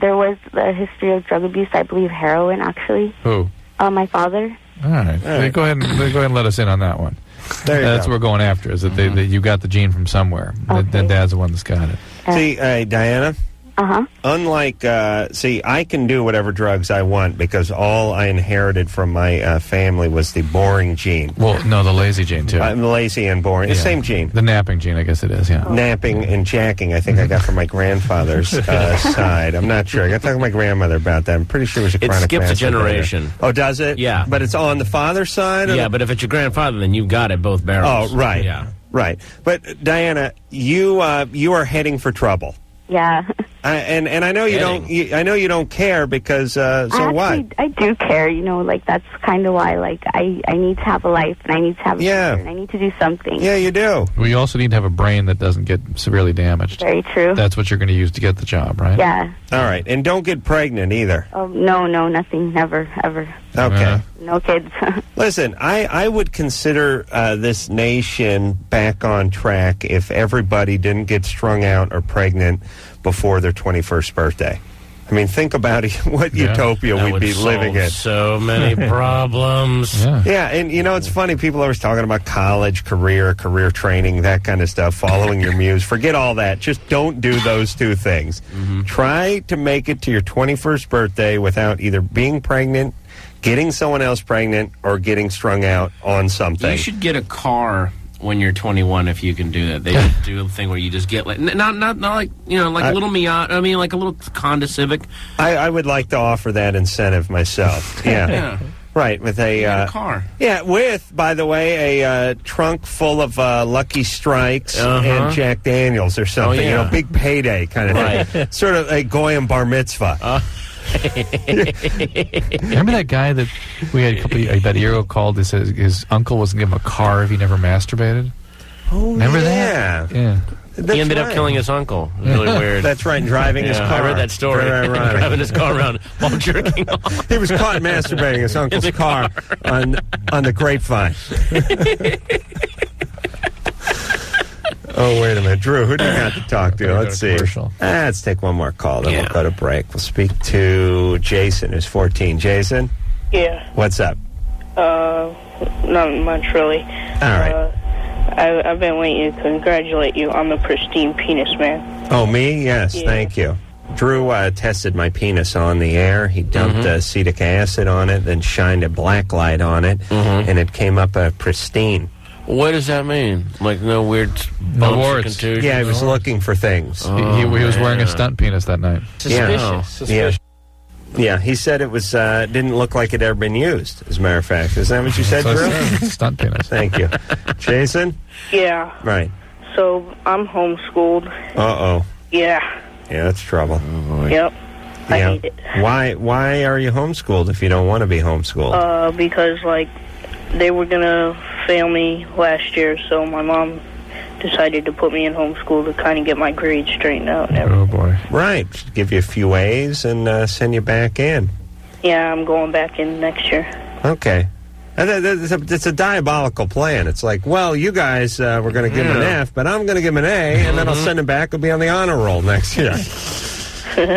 there was a history of drug abuse, I believe heroin, actually. Who? My father. All right. Go ahead and let us in on that one. That's what we're going after, is that, that you got the gene from somewhere. Okay. That dad's the one that's got it. See, Diana? Uh-huh. Unlike, I can do whatever drugs I want because all I inherited from my family was the boring gene. Well, no, the lazy gene, too. I'm lazy and boring. Yeah. The same gene. The napping gene, I guess it is, yeah. Napping and jacking, I think I got from my grandfather's side. I'm not sure. I got to talk to my grandmother about that. I'm pretty sure it was a chronic It skips a masturbator. generation. Oh, does it? Yeah. But it's on the father's side? Yeah, but if it's your grandfather, then you've got it, both barrels. Oh, right. Yeah. Right. But, Diana, you are heading for trouble. Yeah. And I know you don't. I know you don't care because. What? I do care. You know, like that's kind of why. Like I need to have a life, and I need to have a future, and I need to do something. Yeah, you do. Well, you also need to have a brain that doesn't get severely damaged. Very true. That's what you're going to use to get the job, right? Yeah. All right, and don't get pregnant either. Oh no, nothing, never, ever. Okay. No kids. Listen, I would consider this nation back on track if everybody didn't get strung out or pregnant before their 21st birthday. I mean, think about it, what utopia That we'd would be living in. So many problems. Yeah, and you know, it's funny, people are always talking about college, career training, that kind of stuff, following your muse. Forget all that. Just don't do those two things. Try to make it to your 21st birthday without either being pregnant, getting someone else pregnant, or getting strung out on something. You should get a car when you're 21 if you can do that. They should do a thing where you just get like not like, you know, like a little Miata. I mean, like a little Honda Civic. I would like to offer that incentive myself. Yeah. Right, with a car. Yeah, with, by the way, a trunk full of Lucky Strikes and Jack Daniels or something. You know, big payday kind of thing. Sort of a Goyim bar mitzvah. Remember that guy that we had about a year ago called that said his uncle wasn't give him a car if he never masturbated? Oh, remember that? Yeah. He ended up killing his uncle. Really weird. That's right, and driving his car. I read that story. Very ironic. Driving his car around while jerking off. He was caught masturbating his uncle's car on the grapevine. Oh, wait a minute. Drew, who do you got to talk to? Let's see. Let's take one more call, then we'll go to break. We'll speak to Jason, who's 14. Jason? Yeah. What's up? Not much, really. All right. I've been waiting to congratulate you on the pristine penis, man. Oh, me? Yes, thank you. Drew tested my penis on the air. He dumped acetic acid on it, then shined a black light on it, and it came up pristine. What does that mean? Like no weird bumps or contusions? Yeah, he was looking for things. He was wearing a stunt penis that night. Suspicious. Yeah, he said it was didn't look like it had ever been used, as a matter of fact. Is that what you said, Drew? Stunt penis. Thank you. Jason? Yeah. Right. So I'm homeschooled. Uh-oh. Yeah. Yeah, that's trouble. Yep. I hate it. Why are you homeschooled if you don't want to be homeschooled? Because, like, they were going to fail me last year, so my mom decided to put me in homeschool to kind of get my grades straightened out and everything. Oh, boy. Right. Give you a few A's and send you back in. Yeah, I'm going back in next year. Okay. It's a diabolical plan. It's like, well, you guys were going to give him an F, but I'm going to give him an A, and then I'll send him back. He'll be on the honor roll next year.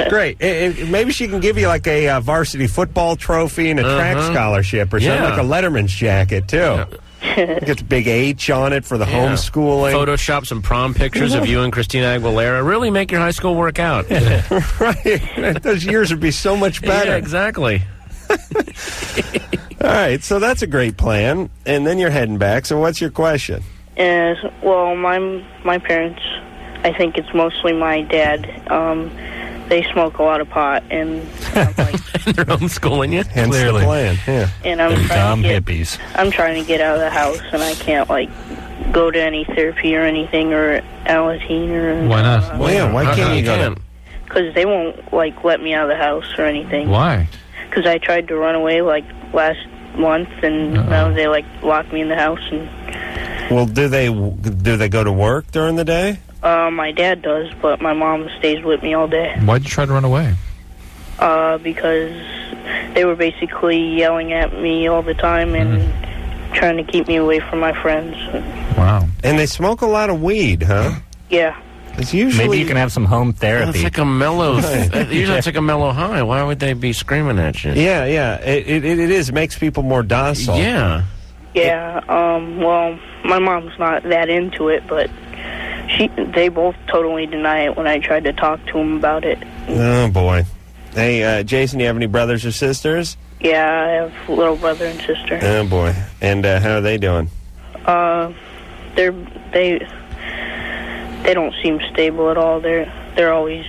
Great. Maybe she can give you like a varsity football trophy and a track scholarship or something, like a Letterman's jacket, too. Get the big H on it for the homeschooling. Photoshop some prom pictures of you and Christina Aguilera. Really make your high school work out. Right. Those years would be so much better. Yeah, exactly. All right, so that's a great plan. And then you're heading back. So what's your question? Well, my parents, I think it's mostly my dad. They smoke a lot of pot, and I'm like, they're homeschooling you. Hence the plan. Yeah. And I'm dumb hippies. I'm trying to get out of the house, and I can't like go to any therapy or anything or Alateen or. Why not? Well, yeah. Why can't you go? Because they won't like let me out of the house or anything. Why? Because I tried to run away like last month, and now they like lock me in the house. And well, do they go to work during the day? My dad does, but my mom stays with me all day. Why'd you try to run away? Because they were basically yelling at me all the time and trying to keep me away from my friends. Wow. And they smoke a lot of weed, huh? Yeah. It's usually maybe you can have some home therapy. It's like a mellow. Usually it's like a mellow high. Why would they be screaming at you? Yeah, yeah. It is. It makes people more docile. Yeah. Yeah. Well, my mom's not that into it, but they both totally deny it when I tried to talk to them about it. Oh boy. Hey, Jason, do you have any brothers or sisters? Yeah, I have a little brother and sister. Oh boy. And how are they doing? They don't seem stable at all. They're always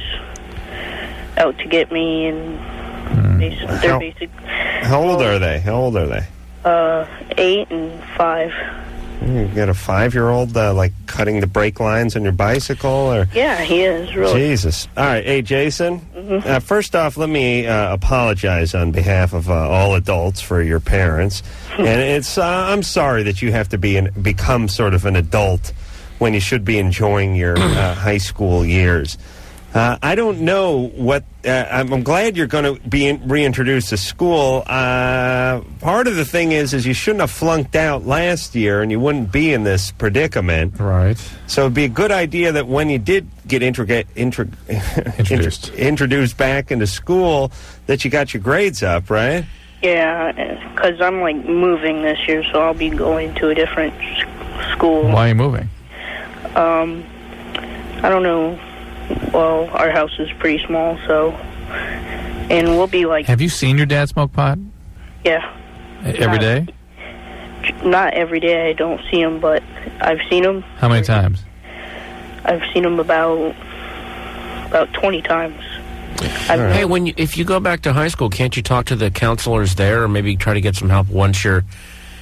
out to get me, and they're basic. How old are they? 8 and 5. You got a 5-year-old like cutting the brake lines on your bicycle, or? Yeah, he is really. Jesus. All right, hey Jason. First off, let me apologize on behalf of all adults for your parents, and it's I'm sorry that you have to become sort of an adult when you should be enjoying your high school years. I don't know what... I'm glad you're going to be reintroduced to school. Part of the thing is you shouldn't have flunked out last year, and you wouldn't be in this predicament. Right. So it'd be a good idea that when you did get introduced back into school, that you got your grades up, right? Yeah, because I'm, like, moving this year, so I'll be going to a different school. Why are you moving? I don't know. Well, our house is pretty small, so... And we'll be like... Have you seen your dad smoke pot? Yeah. Every day? Not every day. I don't see him, but I've seen him. How many times? I've seen him about 20 times. Hey, if you go back to high school, can't you talk to the counselors there, or maybe try to get some help once you're...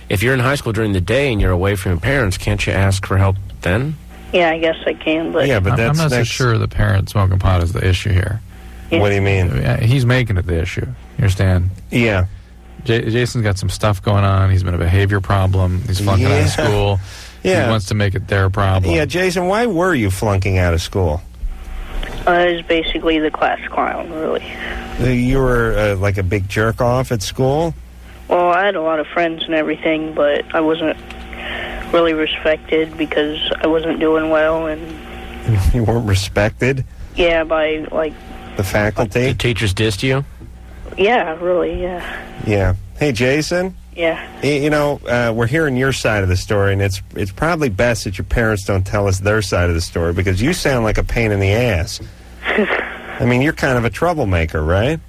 If you're in high school during the day and you're away from your parents, can't you ask for help then? Yeah, I guess I can, but... Yeah, but I'm not so sure the parent smoking pot is the issue here. Yeah. What do you mean? He's making it the issue. You understand? Yeah. Jason's got some stuff going on. He's been a behavior problem. He's flunking out of school. He wants to make it their problem. Yeah, Jason, why were you flunking out of school? I was basically the class clown, really. You were like a big jerk-off at school? Well, I had a lot of friends and everything, but I wasn't really respected because I wasn't doing well. And you weren't respected? Yeah, by, like... the faculty? The teachers dissed you? Yeah, really, yeah. Yeah. Hey, Jason? Yeah. You know, we're hearing your side of the story, and it's probably best that your parents don't tell us their side of the story, because you sound like a pain in the ass. I mean, you're kind of a troublemaker, right?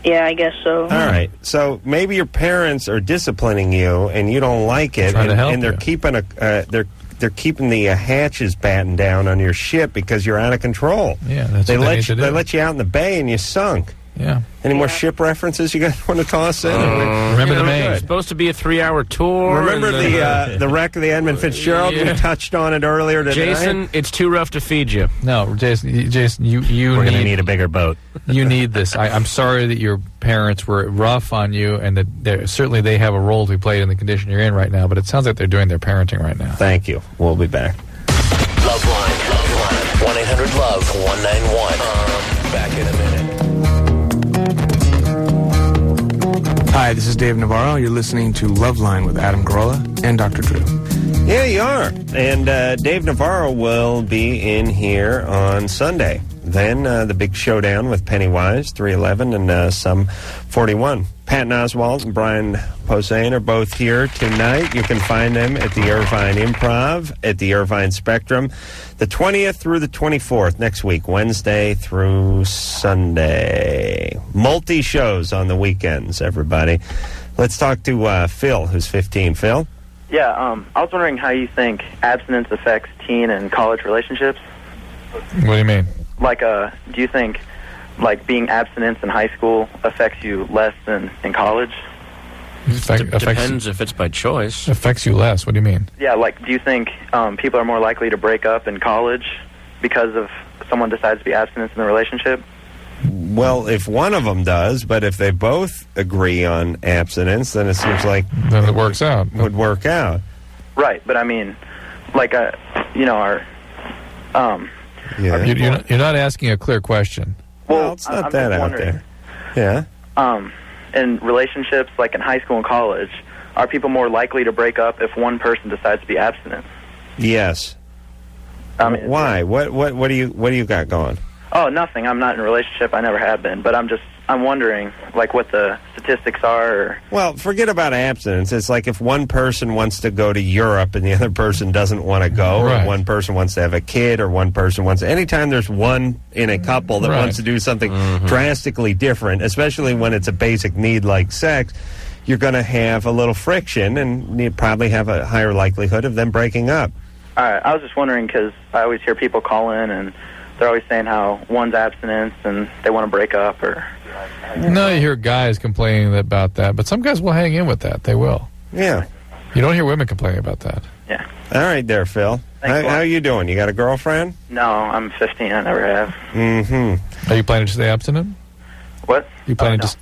Yeah, I guess so. All right. So maybe your parents are disciplining you, and you don't like it, and they're keeping they're keeping the hatches battened down on your ship because you're out of control. Yeah, that's they what let they you. They let you out in the bay, and you sunk. Yeah. Any more ship references you guys want to toss in? Remember the Maine. It's supposed to be a 3-hour tour. Remember the wreck of the Edmund Fitzgerald? Yeah. We touched on it earlier today. Jason, it's too rough to feed you. No, Jason, you We're going to need a bigger boat. You need this. I'm sorry that your parents were rough on you, and that certainly they have a role to play in the condition you're in right now, but it sounds like they're doing their parenting right now. Thank you. We'll be back. LoveLine. 1-800-LOVE-191. Back in a minute. Hi, this is Dave Navarro. You're listening to LoveLine with Adam Carolla and Dr. Drew. Yeah, you are. And Dave Navarro will be in here on Sunday. Then the big showdown with Pennywise, 311 and Sum 41. Patton Oswalt and Brian Posehn are both here tonight. You can find them at the Irvine Improv, at the Irvine Spectrum, the 20th through the 24th next week, Wednesday through Sunday. Multi-shows on the weekends, everybody. Let's talk to Phil, who's 15. Phil? Yeah, I was wondering how you think abstinence affects teen and college relationships. What do you mean? Like, do you think, like, being abstinent in high school affects you less than in college? Depends if it's by choice. Affects you less. What do you mean? Yeah, like, do you think people are more likely to break up in college because of someone decides to be abstinent in the relationship? Well, if one of them does, but if they both agree on abstinence, then it seems like... then it works out. Would work out. Right, but I mean, like, you know, our... Yeah. You're not asking a clear question. Well, it's not that out there. Yeah. In relationships, like in high school and college, are people more likely to break up if one person decides to be abstinent? Yes. Why? What do you got going? Oh, nothing. I'm not in a relationship. I never have been. But I'm wondering, like, what the statistics are. Or... Well, forget about abstinence. It's like if one person wants to go to Europe and the other person doesn't want to go, right. or one person wants to have a kid, or one person wants to... Anytime there's one in a couple that right. wants to do something drastically different, especially when it's a basic need like sex, you're going to have a little friction, and you probably have a higher likelihood of them breaking up. All right. I was just wondering because I always hear people call in and they're always saying how one's abstinence and they want to break up or... No, you hear guys complaining about that, but some guys will hang in with that. They will. Yeah. You don't hear women complaining about that. Yeah. All right there, Phil. How are you doing? You got a girlfriend? No, I'm 15. I never have. Mm-hmm. Are you planning to stay abstinent? What? You planning to...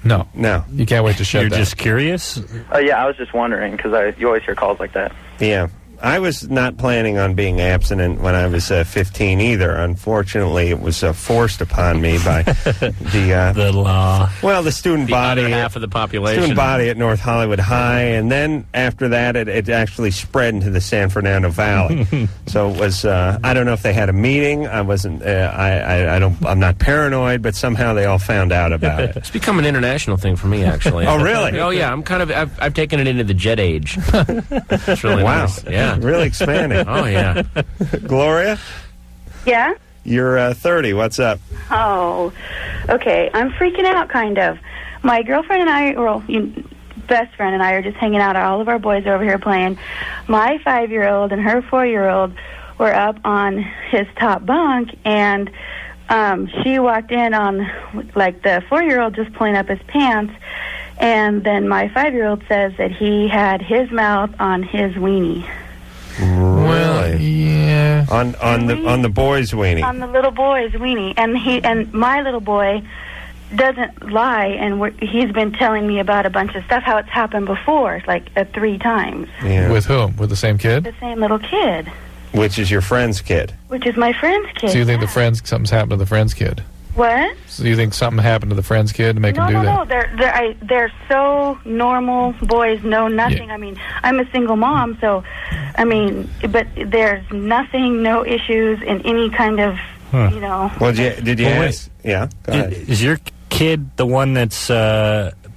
No. No. You can't wait to shut You're that. just curious? Yeah, I was just wondering because you always hear calls like that. Yeah. I was not planning on being abstinent when I was 15 either. Unfortunately, it was forced upon me by the law. Well, the student body, other half of the population. Student body at North Hollywood High, and then after that, it actually spread into the San Fernando Valley. So it was. I don't know if they had a meeting. I wasn't. I'm not paranoid, but somehow they all found out about it. It's become an international thing for me, actually. Oh, really? Oh, yeah. I'm kind of. I've taken it into the jet age. It's really nice. Yeah. Really expanding. Oh, yeah. Gloria? Yeah? You're 30. What's up? Oh, okay. I'm freaking out, kind of. My girlfriend and I, best friend and I are just hanging out. All of our boys are over here playing. My 5-year-old and her 4-year-old were up on his top bunk, and she walked in on, like, the 4-year-old just pulling up his pants, and then my 5-year-old says that he had his mouth on his weenie. Really? Yeah. On the boy's weenie. On the little boy's weenie, and my little boy doesn't lie, and he's been telling me about a bunch of stuff, how it's happened before, like 3 times. Yeah. With whom? With the same kid? The same little kid. Which is your friend's kid? Which is my friend's kid. So you think something's happened to the friend's kid? What? So you think something happened to the friend's kid to make him do that? No, they're so normal boys, know nothing. Yeah. I mean, I'm a single mom, so, I mean, but there's nothing, no issues in any kind of, you know. Well, did you ask? Yeah, go ahead. Is your kid the one that's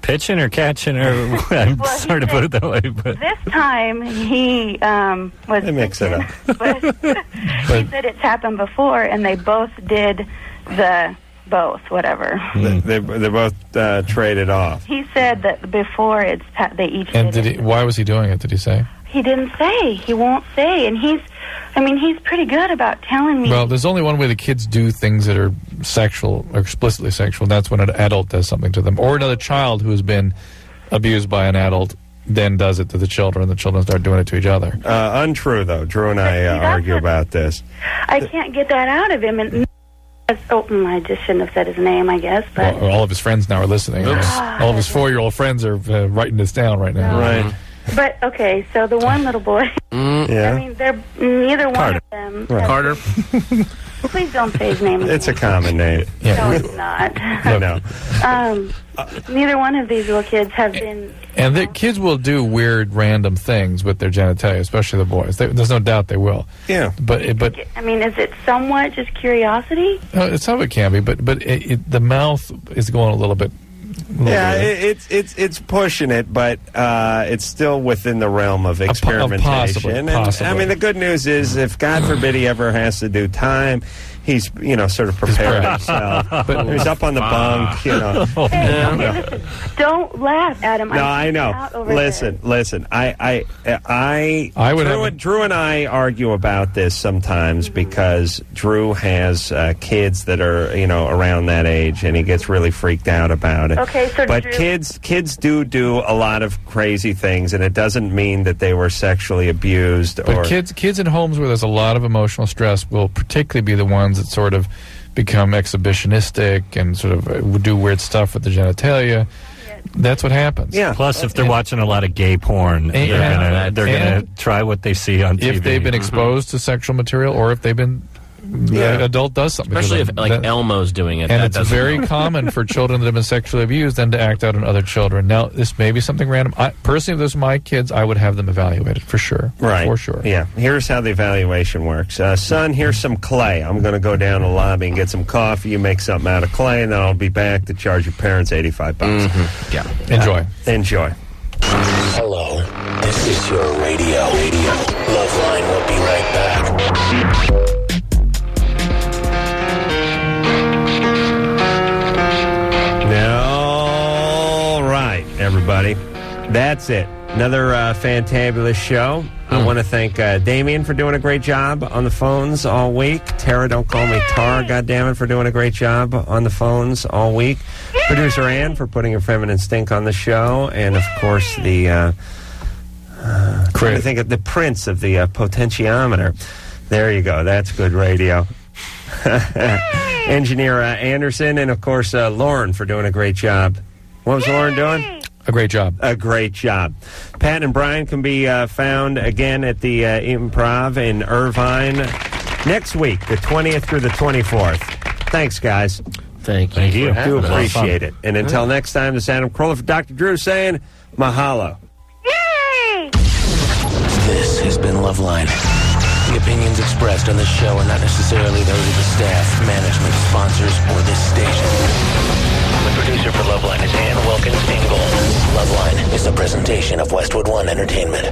pitching or catching? Or I'm sorry to put it that way, but This time, he was... They mix it up. But he said it's happened before, and they both did whatever. They both traded off. He said that before they each And did it. why was he doing it? Did he say? He didn't say. He won't say. And he's pretty good about telling me. Well, there's only one way the kids do things that are sexual or explicitly sexual. And that's when an adult does something to them. Or another child who has been abused by an adult then does it to the children, and the children start doing it to each other. Untrue, though. Drew and I argue about this. I can't get that out of him. And I just shouldn't have said his name, I guess. But Well, all of his friends now are listening. All of his 4-year-old friends are writing this down right now. Right. But okay, so the one little boy. Yeah. I mean, they're neither one of them. Right. Carter. Please don't say his name. It's a common name. No, it's not. I know. Neither one of these little kids have been. And the kids will do weird, random things with their genitalia, especially the boys. There's no doubt they will. Yeah. But I mean, is it somewhat just curiosity? some of it can be. But the mouth is going a little bit. Yeah, it's pushing it, but it's still within the realm of experimentation. Possibly. And, I mean, the good news is, if God forbid he ever has to do time, he's sort of prepared himself. But he's up on the bunk, Hey, listen, don't laugh, Adam. No, I know. Listen. Drew and I argue about this sometimes because Drew has kids that are around that age, and he gets really freaked out about it. Okay, so but Drew... kids do a lot of crazy things, and it doesn't mean that they were sexually abused. But kids in homes where there's a lot of emotional stress will particularly be the ones that sort of become exhibitionistic and sort of do weird stuff with the genitalia. That's what happens. Yeah. Plus, if they're watching a lot of gay porn, they're gonna try what they see on TV. If they've been exposed to sexual material, or if they've been an adult does something, especially if Elmo's doing it. And it's very common for children that have been sexually abused then to act out on other children. Now, this may be something random. Personally, if those are my kids, I would have them evaluated for sure. Right. For sure. Yeah. Here's how the evaluation works. Son, here's some clay. I'm going to go down the lobby and get some coffee. You make something out of clay, and then I'll be back to charge your parents $85. Mm-hmm. Yeah. Enjoy. Hello. This is your radio. LoveLine will be right back. All right, everybody. That's it. Another fantabulous show. I want to thank Damien for doing a great job on the phones all week. Tara, don't call me Tar, goddammit, for doing a great job on the phones all week. Producer Ann for putting her feminine stink on the show. And, of course, the trying to think of the prince of the potentiometer. There you go. That's good radio. Engineer Anderson, and of course Lauren for doing a great job. What was Lauren doing? A great job. A great job. Patton and Brian can be found again at the Improv in Irvine next week, the 20th through the 24th. Thanks, guys. Thank you. Do appreciate it. And until next time, this is Adam Carolla for Dr. Drew saying mahalo. Yay! This has been LoveLine. The opinions expressed on this show are not necessarily those of the staff, management, sponsors, or this station. The producer for LoveLine is Ann Wilkins Ingle. LoveLine is a presentation of Westwood One Entertainment.